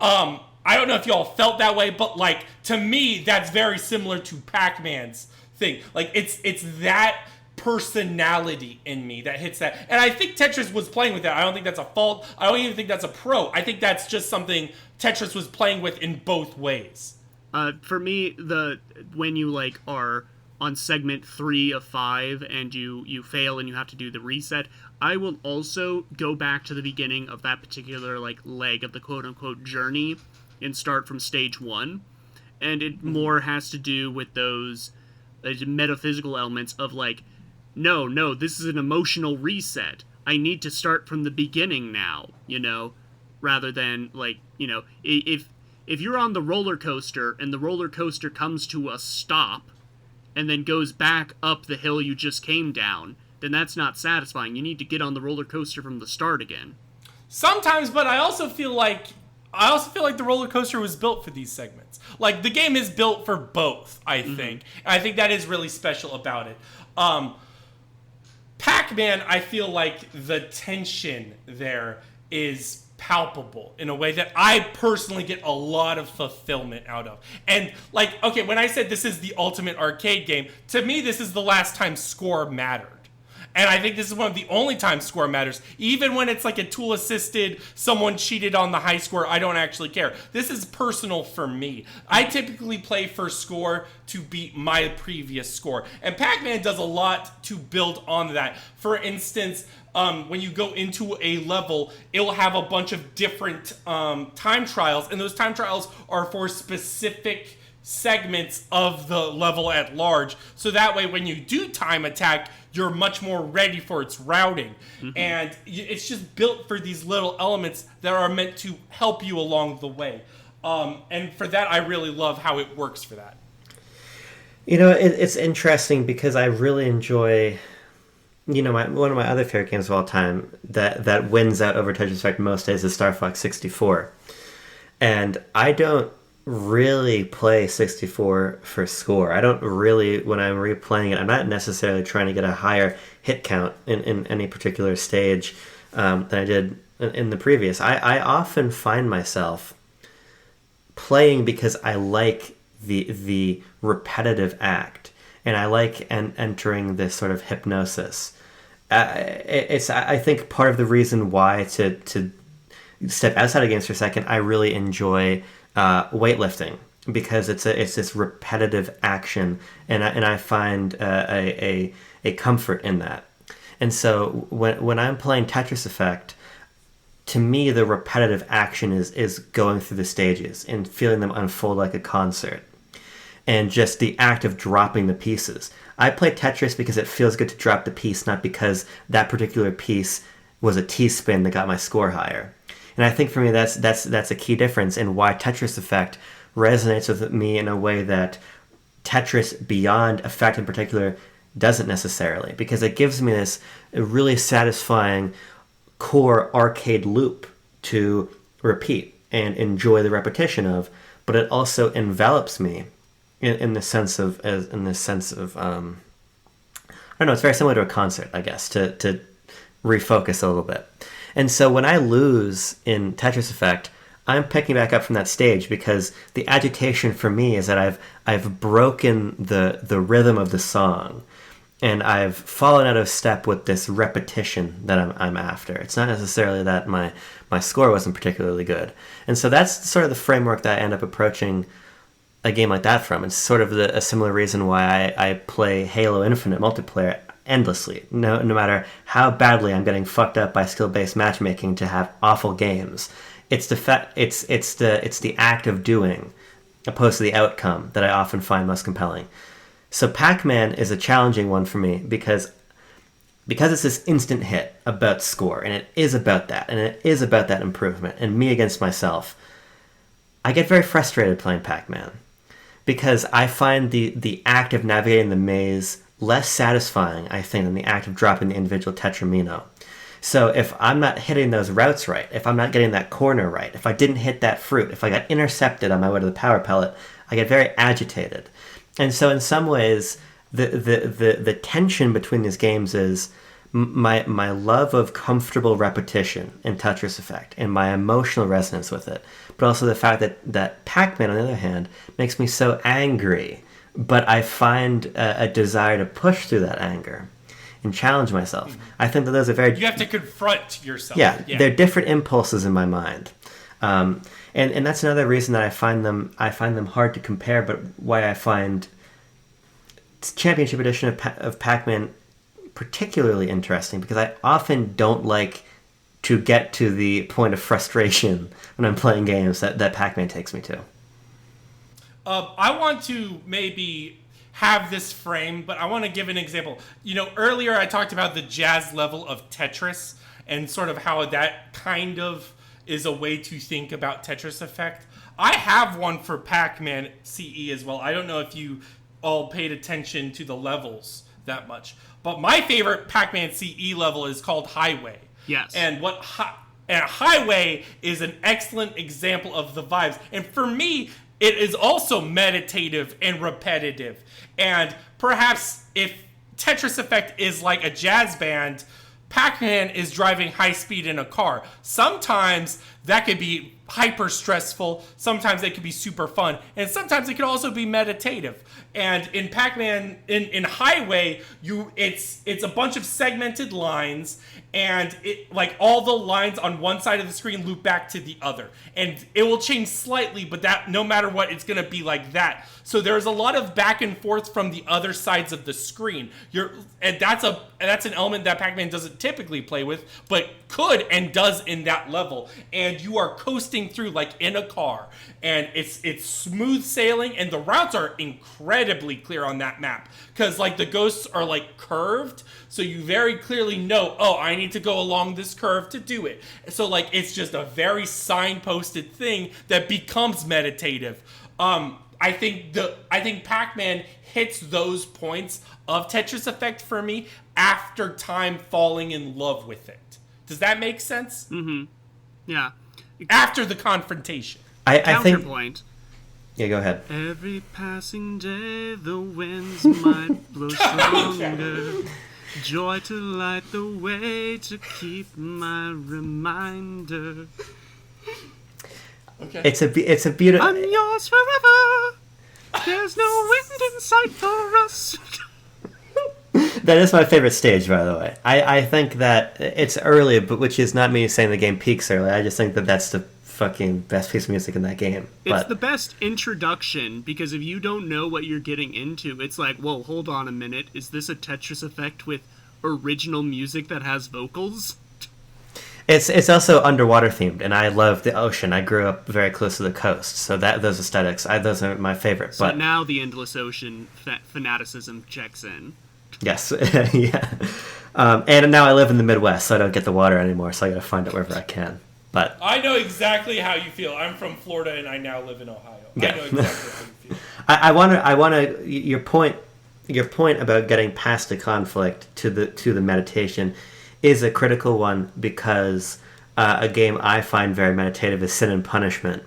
Speaker 1: I don't know if y'all felt that way, but to me, that's very similar to Pac-Man's thing. It's that personality in me that hits that. And I think Tetris was playing with that. I don't think that's a fault. I don't even think that's a pro. I think that's just something Tetris was playing with in both ways.
Speaker 2: For me, when you are on segment 3 of 5 and you fail and you have to do the reset, I will also go back to the beginning of that particular leg of the quote-unquote journey and start from stage 1. And it more has to do with those metaphysical elements of no, this is an emotional reset. I need to start from the beginning now, rather than if you're on the roller coaster and the roller coaster comes to a stop and then goes back up the hill you just came down, then that's not satisfying. You need to get on the roller coaster from the start again.
Speaker 1: Sometimes, but I also feel like the roller coaster was built for these segments. The game is built for both, I think. And I think that is really special about it. Pac-Man, I feel like the tension there is palpable in a way that I personally get a lot of fulfillment out of. And when I said this is the ultimate arcade game, to me this is the last time score mattered. And I think this is one of the only times score matters. Even when it's a tool-assisted, someone cheated on the high score, I don't actually care. This is personal for me. I typically play for score to beat my previous score. And Pac-Man does a lot to build on that. For instance, when you go into a level, it will have a bunch of different time trials. And those time trials are for specific segments of the level at large. So that way, when you do time attack, you're much more ready for its routing. Mm-hmm. And it's just built for these little elements that are meant to help you along the way. And for that, I really love how it works for that.
Speaker 3: It's interesting because I really enjoy, one of my other favorite games of all time that wins out over Tetris Effect most days is Star Fox 64. And I don't really play 64 for score. I don't really, when I'm replaying it, I'm not necessarily trying to get a higher hit count in any particular stage than I did in the previous. I often find myself playing because I like the repetitive act, and I like entering this sort of hypnosis. I think part of the reason why to step outside of games for a second, I really enjoy weightlifting. because it's this repetitive action, and I find a comfort in that. And so when I'm playing Tetris Effect, to me the repetitive action is going through the stages and feeling them unfold like a concert, and just the act of dropping the pieces. I play Tetris because it feels good to drop the piece, not because that particular piece was a T-spin that got my score higher. And I think for me that's a key difference in why Tetris Effect resonates with me in a way that Tetris Beyond Effect in particular doesn't necessarily, because it gives me this really satisfying core arcade loop to repeat and enjoy the repetition of, but it also envelops me in the sense of I don't know, it's very similar to a concert, I guess, to refocus a little bit. And so when I lose in Tetris Effect, I'm picking back up from that stage because the agitation for me is that I've broken the rhythm of the song, and I've fallen out of step with this repetition that I'm after. It's not necessarily that my score wasn't particularly good. And so that's sort of the framework that I end up approaching a game like that from. It's sort of a similar reason why I play Halo Infinite multiplayer endlessly. No matter how badly I'm getting fucked up by skill-based matchmaking to have awful games, it's the act of doing opposed to the outcome that I often find most compelling. So Pac-Man is a challenging one for me because it's this instant hit about score, and it is about that, and it is about that improvement, and me against myself. I get very frustrated playing Pac-Man because I find the act of navigating the maze less satisfying, I think, than the act of dropping the individual tetramino. So if I'm not hitting those routes right, if I'm not getting that corner right, if I didn't hit that fruit, if I got intercepted on my way to the power pellet, I get very agitated. And so in some ways, the tension between these games is my love of comfortable repetition in Tetris Effect and my emotional resonance with it, but also the fact that Pac-Man, on the other hand, makes me so angry, but I find a desire to push through that anger and challenge myself. I think that those are very...
Speaker 1: You have to confront yourself.
Speaker 3: Yeah, they're different impulses in my mind. And that's another reason that I find them hard to compare, but why I find Championship Edition of Pac-Man particularly interesting, because I often don't like to get to the point of frustration when I'm playing games that Pac-Man takes me to.
Speaker 1: I want to maybe have this frame, but I want to give an example. Earlier I talked about the jazz level of Tetris and sort of how that kind of is a way to think about Tetris Effect. I have one for Pac-Man CE as well. I don't know if you all paid attention to the levels that much, but my favorite Pac-Man CE level is called Highway.
Speaker 2: Yes.
Speaker 1: And Highway is an excellent example of the vibes. And for me, it is also meditative and repetitive. And perhaps if Tetris Effect is like a jazz band, Pac-Man is driving high speed in a car. Sometimes that could be hyper stressful. Sometimes it could be super fun. And sometimes it could also be meditative. And in Pac-Man, in Highway, it's a bunch of segmented lines, and all the lines on one side of the screen loop back to the other. And it will change slightly, but that no matter what, it's going to be like that. So there's a lot of back and forth from the other sides of the screen. And that's an element that Pac-Man doesn't typically play with, but could and does in that level. And you are coasting through like in a car, and it's smooth sailing, and the routes are incredibly clear on that map because like the ghosts are like curved, so you very clearly know, oh, I need to go along this curve to do it. So like it's just a very signposted thing that becomes meditative. I think Pac-Man hits those points of Tetris Effect for me after time falling in love with it. Does that make sense?
Speaker 2: Mm-hmm. Yeah.
Speaker 1: After the confrontation.
Speaker 3: I think...
Speaker 2: Counterpoint.
Speaker 3: Yeah, go ahead.
Speaker 2: Every passing day the winds might blow stronger. Joy to light the way to keep my reminder.
Speaker 3: Okay. It's a beautiful...
Speaker 2: I'm yours forever. There's no wind in sight for us.
Speaker 3: That is my favorite stage, by the way. I think that it's early, but which is not me saying the game peaks early. I just think that that's the fucking best piece of music in that game.
Speaker 2: It's the best introduction, because if you don't know what you're getting into, it's like, whoa, hold on a minute. Is this a Tetris Effect with original music that has vocals?
Speaker 3: It's also underwater themed, and I love the ocean. I grew up very close to the coast, so those aesthetics, those are my favorite.
Speaker 2: So now the endless ocean fanaticism checks in.
Speaker 3: Yes, yeah. And now I live in the Midwest, so I don't get the water anymore, so I gotta find it wherever I can. But
Speaker 1: I know exactly how you feel. I'm from Florida, and I now live in Ohio.
Speaker 3: Yeah.
Speaker 1: I know exactly how you feel.
Speaker 3: I want to. Your point about getting past the conflict to the meditation is a critical one, because a game I find very meditative is Sin and Punishment.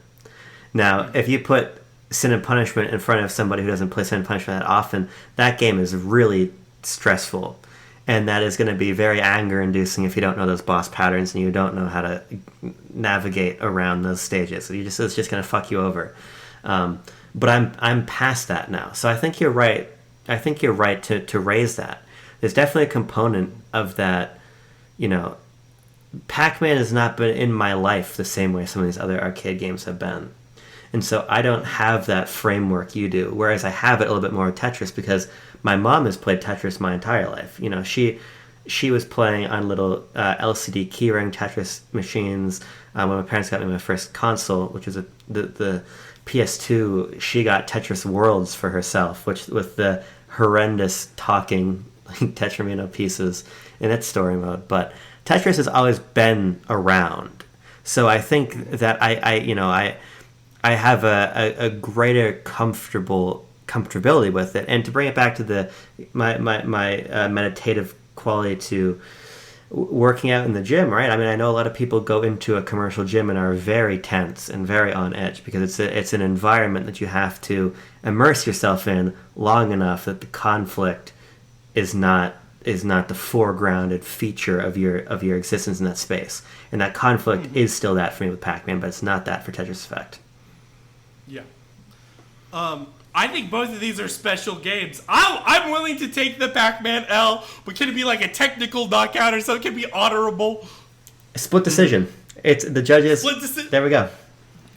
Speaker 3: Now, if you put Sin and Punishment in front of somebody who doesn't play Sin and Punishment that often, that game is really stressful. And that is going to be very anger-inducing if you don't know those boss patterns and you don't know how to navigate around those stages. It's just going to fuck you over. But I'm past that now. So I think you're right. I think you're right to raise that. There's definitely a component of that. Pac-Man has not been in my life the same way some of these other arcade games have been. And so I don't have that framework you do, whereas I have it a little bit more with Tetris, because my mom has played Tetris my entire life. She was playing on little LCD keyring Tetris machines. When my parents got me my first console, which was the PS2, she got Tetris Worlds for herself, which with the horrendous talking Tetramino pieces in its story mode. But Tetris has always been around, so I think that I have a greater comfortability with it. And to bring it back to my meditative quality to working out in the gym, right? I mean, I know a lot of people go into a commercial gym and are very tense and very on edge, because it's an environment that you have to immerse yourself in long enough that the conflict is not the foregrounded feature of your existence in that space. And that conflict is still that for me with Pac-Man, but it's not that for Tetris Effect.
Speaker 1: Yeah. I think both of these are special games. I'm willing to take the Pac-Man L, but can it be like a technical knockout or something? Can it be honorable?
Speaker 3: Split decision. It's the judges.
Speaker 1: Split decision.
Speaker 3: There we go.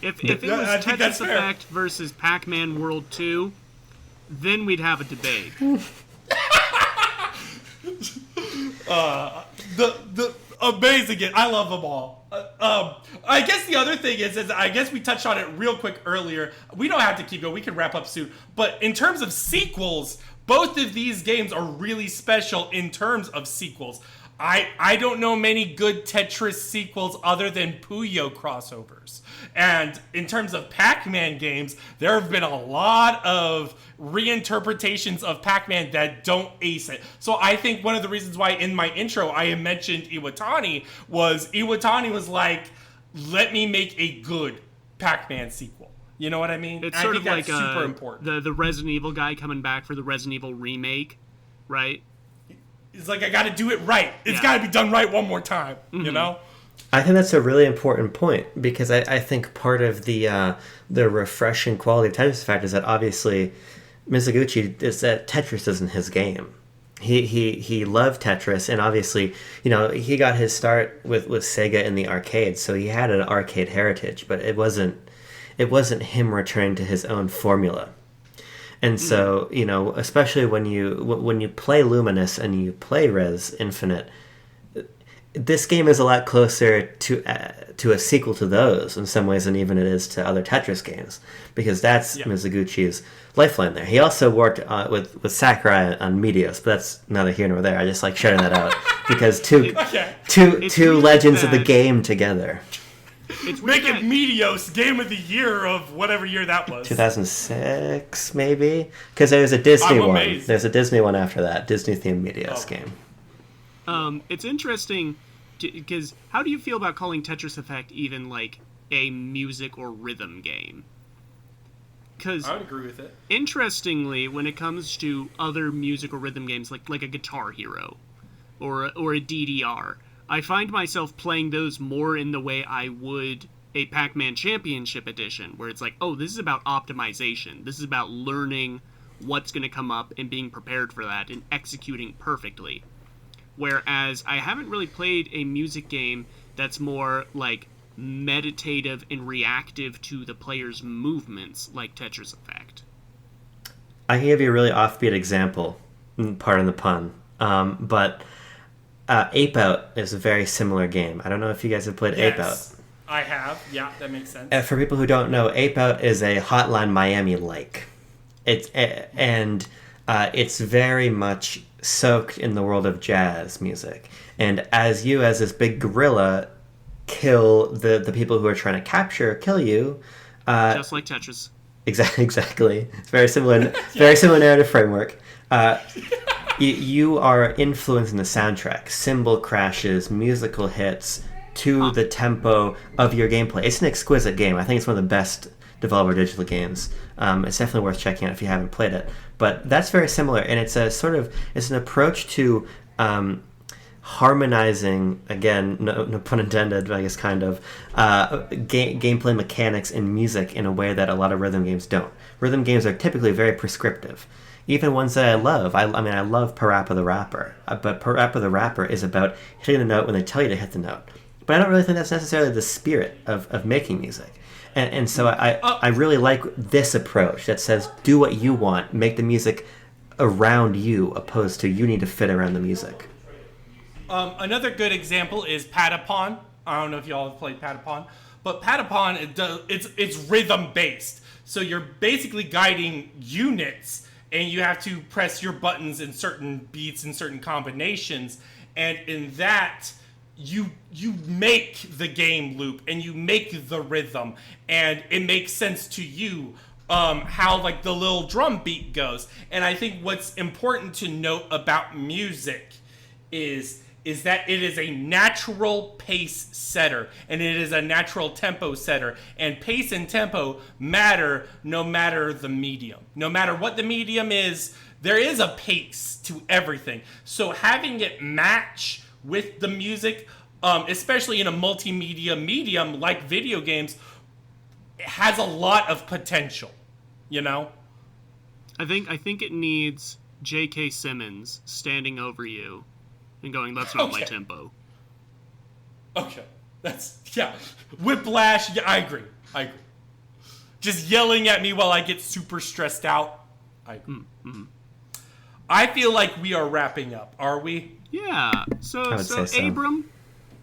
Speaker 2: If it was Tetris Effect versus Pac-Man World 2, then we'd have a debate.
Speaker 1: The amazing it. I love them all. I guess the other thing is I guess we touched on it real quick earlier. We don't have to keep going. We can wrap up soon. But in terms of sequels, both of these games are really special in terms of sequels. I don't know many good Tetris sequels other than Puyo crossovers. And in terms of Pac-Man games, there have been a lot of reinterpretations of Pac-Man that don't ace it. So I think one of the reasons why in my intro I mentioned Iwatani was like, let me make a good Pac-Man sequel. You know what I mean?
Speaker 2: It's sort of like
Speaker 1: super important.
Speaker 2: The Resident Evil guy coming back for the Resident Evil remake, right?
Speaker 1: It's like, I got to do it right. It's got to be done right one more time, you know?
Speaker 3: I think that's a really important point, because I think part of the refreshing quality of Tetris Effect is that obviously Mizuguchi is that Tetris isn't his game. He loved Tetris, and obviously, he got his start with Sega in the arcade, so he had an arcade heritage, but it wasn't him returning to his own formula. And so, especially when you play Luminous and you play Res Infinite, this game is a lot closer to a sequel to those in some ways than even it is to other Tetris games, because that's Mizuguchi's lifeline there. He also worked with Sakurai on Meteos, but that's neither here nor there. I just like shouting that out because two legends of the game together.
Speaker 1: It's making Meteos Game of the Year of whatever year that was.
Speaker 3: 2006, maybe? Because there was a Disney one. Amazed. There's a Disney one after that. Disney-themed Meteos game.
Speaker 2: It's interesting, because how do you feel about calling Tetris Effect even, like, a music or rhythm game? Because
Speaker 1: I would agree with it.
Speaker 2: Interestingly, when it comes to other music or rhythm games, like a Guitar Hero or a DDR, I find myself playing those more in the way I would a Pac-Man Championship Edition, where it's like, oh, this is about optimization. This is about learning what's going to come up and being prepared for that and executing perfectly. Whereas I haven't really played a music game that's more like meditative and reactive to the player's movements like Tetris Effect.
Speaker 3: I can give you a really offbeat example, pardon the pun, but Ape Out is a very similar game. I don't know if you guys have played Ape Out.
Speaker 1: I have. Yeah, that makes sense.
Speaker 3: For people who don't know, Ape Out is a Hotline Miami-like. It's very much soaked in the world of jazz music. And as this big gorilla, kill the people who are trying to kill you.
Speaker 2: Just like Tetris.
Speaker 3: Exactly. It's very similar. Very similar narrative framework. You are influencing the soundtrack, cymbal crashes, musical hits to the tempo of your gameplay. It's an exquisite game. I think it's one of the best developer digital games. It's definitely worth checking out if you haven't played it. But that's very similar, and it's an approach to harmonizing, again, no pun intended, but I guess kind of, gameplay mechanics and music in a way that a lot of rhythm games don't. Rhythm games are typically very prescriptive. Even ones that I love. I love Parappa the Rapper. But Parappa the Rapper is about hitting the note when they tell you to hit the note. But I don't really think that's necessarily the spirit of making music. And so I really like this approach that says, do what you want, make the music around you, opposed to you need to fit around the music.
Speaker 1: Another good example is Patapon. I don't know if y'all have played Patapon, but Patapon, it's rhythm based. So you're basically guiding units, and you have to press your buttons in certain beats and certain combinations. And in that, you make the game loop and you make the rhythm, and it makes sense to you how like the little drum beat goes. And I think what's important to note about music is that it is a natural pace setter, and it is a natural tempo setter. And pace and tempo matter no matter the medium. No matter what the medium is, there is a pace to everything. So having it match with the music, especially in a multimedia medium like video games, has a lot of potential, you know?
Speaker 2: I think it needs J.K. Simmons standing over you and going, that's not my tempo.
Speaker 1: Okay. Whiplash, yeah, I agree. Just yelling at me while I get super stressed out. I agree. Mm-hmm. I feel like we are wrapping up. Are we?
Speaker 2: Yeah. So Abram,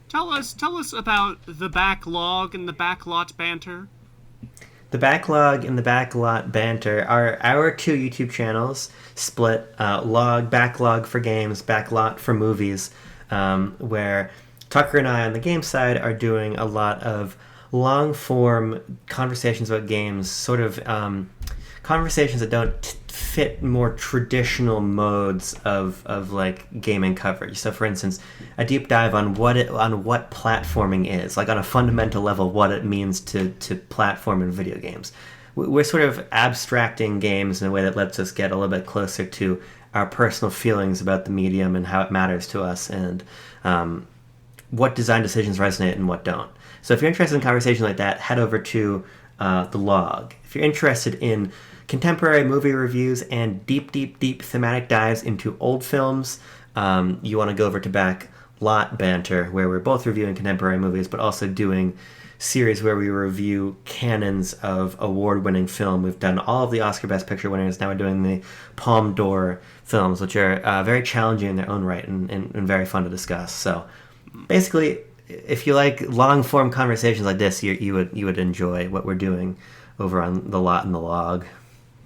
Speaker 2: tell us about the backlog and the backlot banter.
Speaker 3: The Backlog and the Backlot Banter are our two YouTube channels, split, Backlog for games, Backlot for movies, where Tucker and I on the game side are doing a lot of long-form conversations about games, sort of conversations that don't fit more traditional modes of like gaming coverage. So, for instance, a deep dive on what platforming is, like on a fundamental level, what it means to platform in video games. We're sort of abstracting games in a way that lets us get a little bit closer to our personal feelings about the medium and how it matters to us, and what design decisions resonate and what don't. So if you're interested in conversation like that, head over to The Log. If you're interested in contemporary movie reviews and deep thematic dives into old films, you want to go over to Backlot Banter, where we're both reviewing contemporary movies, but also doing series where we review canons of award-winning film. We've done all of the Oscar Best Picture winners. Now we're doing the Palme d'Or films, which are very challenging in their own right and very fun to discuss. So basically, if you like long-form conversations like this, you would enjoy what we're doing over on The Lot and The Log.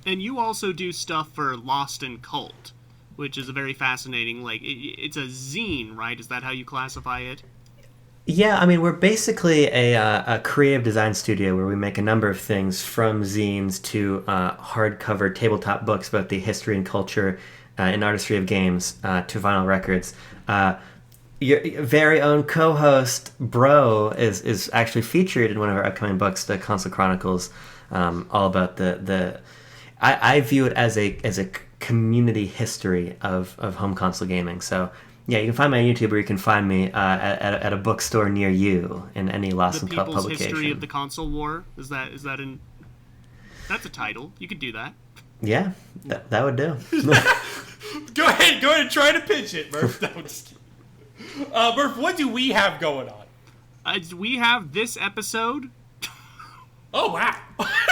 Speaker 2: And you also do stuff for Lost and Cult, which is a very fascinating, it's a zine, right? Is that how you classify it?
Speaker 3: Yeah, I mean, we're basically a creative design studio where we make a number of things, from zines to hardcover tabletop books about the history and culture and artistry of games, to vinyl records. Your very own co-host, Bro, is actually featured in one of our upcoming books, The Console Chronicles, all about I view it as a community history of home console gaming. So, yeah, you can find me on YouTube, or you can find me at a bookstore near you in any Lost and Cult publication.
Speaker 2: The People's History of the Console War? Is that in... That's a title. You could do that.
Speaker 3: Yeah, that would do.
Speaker 1: Go ahead and try to pitch it, Murph. No, I'm just kidding. Murph, what do we have going on?
Speaker 2: We have this episode.
Speaker 1: Oh, wow.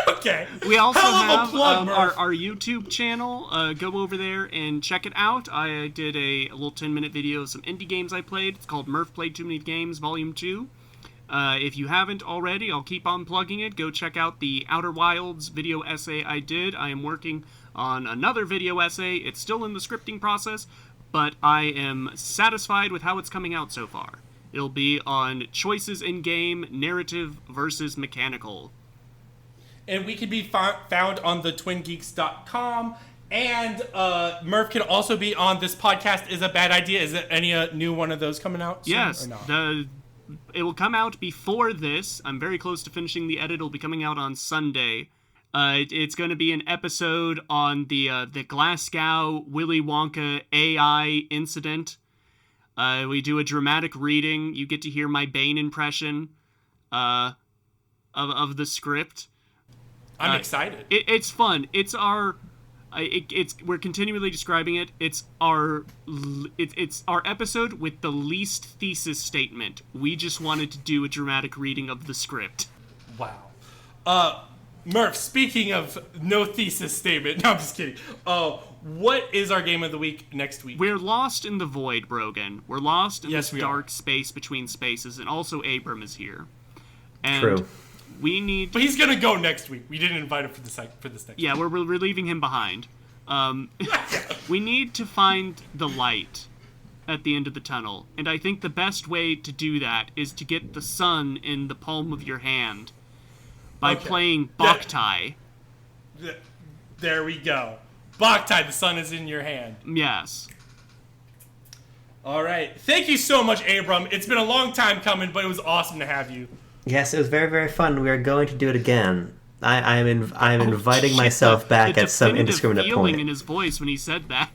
Speaker 1: Okay.
Speaker 2: We also
Speaker 1: Hell of a
Speaker 2: have
Speaker 1: plug, Murph.
Speaker 2: our YouTube channel. Go over there and check it out. I did a little 10-minute video of some indie games I played. It's called Murph Played Too Many Games, Volume 2. If you haven't already, I'll keep on plugging it. Go check out the Outer Wilds video essay I did. I am working on another video essay. It's still in the scripting process, but I am satisfied with how it's coming out so far. It'll be on choices in game, narrative versus mechanical.
Speaker 1: And we can be found on the twingeeks.com. And Murph can also be on This Podcast Is a Bad Idea. Is there any new one of those coming out soon,
Speaker 2: Yes,
Speaker 1: or not?
Speaker 2: it will come out before this. I'm very close to finishing the edit. It'll be coming out on Sunday. It's going to be an episode on the Glasgow Willy Wonka AI incident. We do a dramatic reading. You get to hear my Bane impression of the script.
Speaker 1: I'm excited.
Speaker 2: It's fun. It's our... we're continually describing it. It's our episode with the least thesis statement. We just wanted to do a dramatic reading of the script.
Speaker 1: Wow. Murph, speaking of no thesis statement, no, I'm just kidding. What is our game of the week next week?
Speaker 2: We're lost in the void, Brogan. We're lost in this
Speaker 1: we
Speaker 2: dark space between spaces, and also Abram is here. And
Speaker 3: True.
Speaker 2: we need...
Speaker 1: But he's going to go next week. We didn't invite him for this next
Speaker 2: Yeah, we're leaving him behind. We need to find the light at the end of the tunnel, and I think the best way to do that is to get the sun in the palm of your hand by playing Boktai.
Speaker 1: There we go. Boktai, the sun is in your hand.
Speaker 2: Yes.
Speaker 1: All right. Thank you so much, Abram. It's been a long time coming, but it was awesome to have you.
Speaker 3: Yes, it was very, very fun. We are going to do it again. I'm inviting myself back at some indiscriminate
Speaker 2: feeling
Speaker 3: point.
Speaker 2: in his voice when he said that.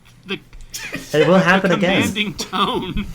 Speaker 3: It will happen again.
Speaker 2: Commanding tone.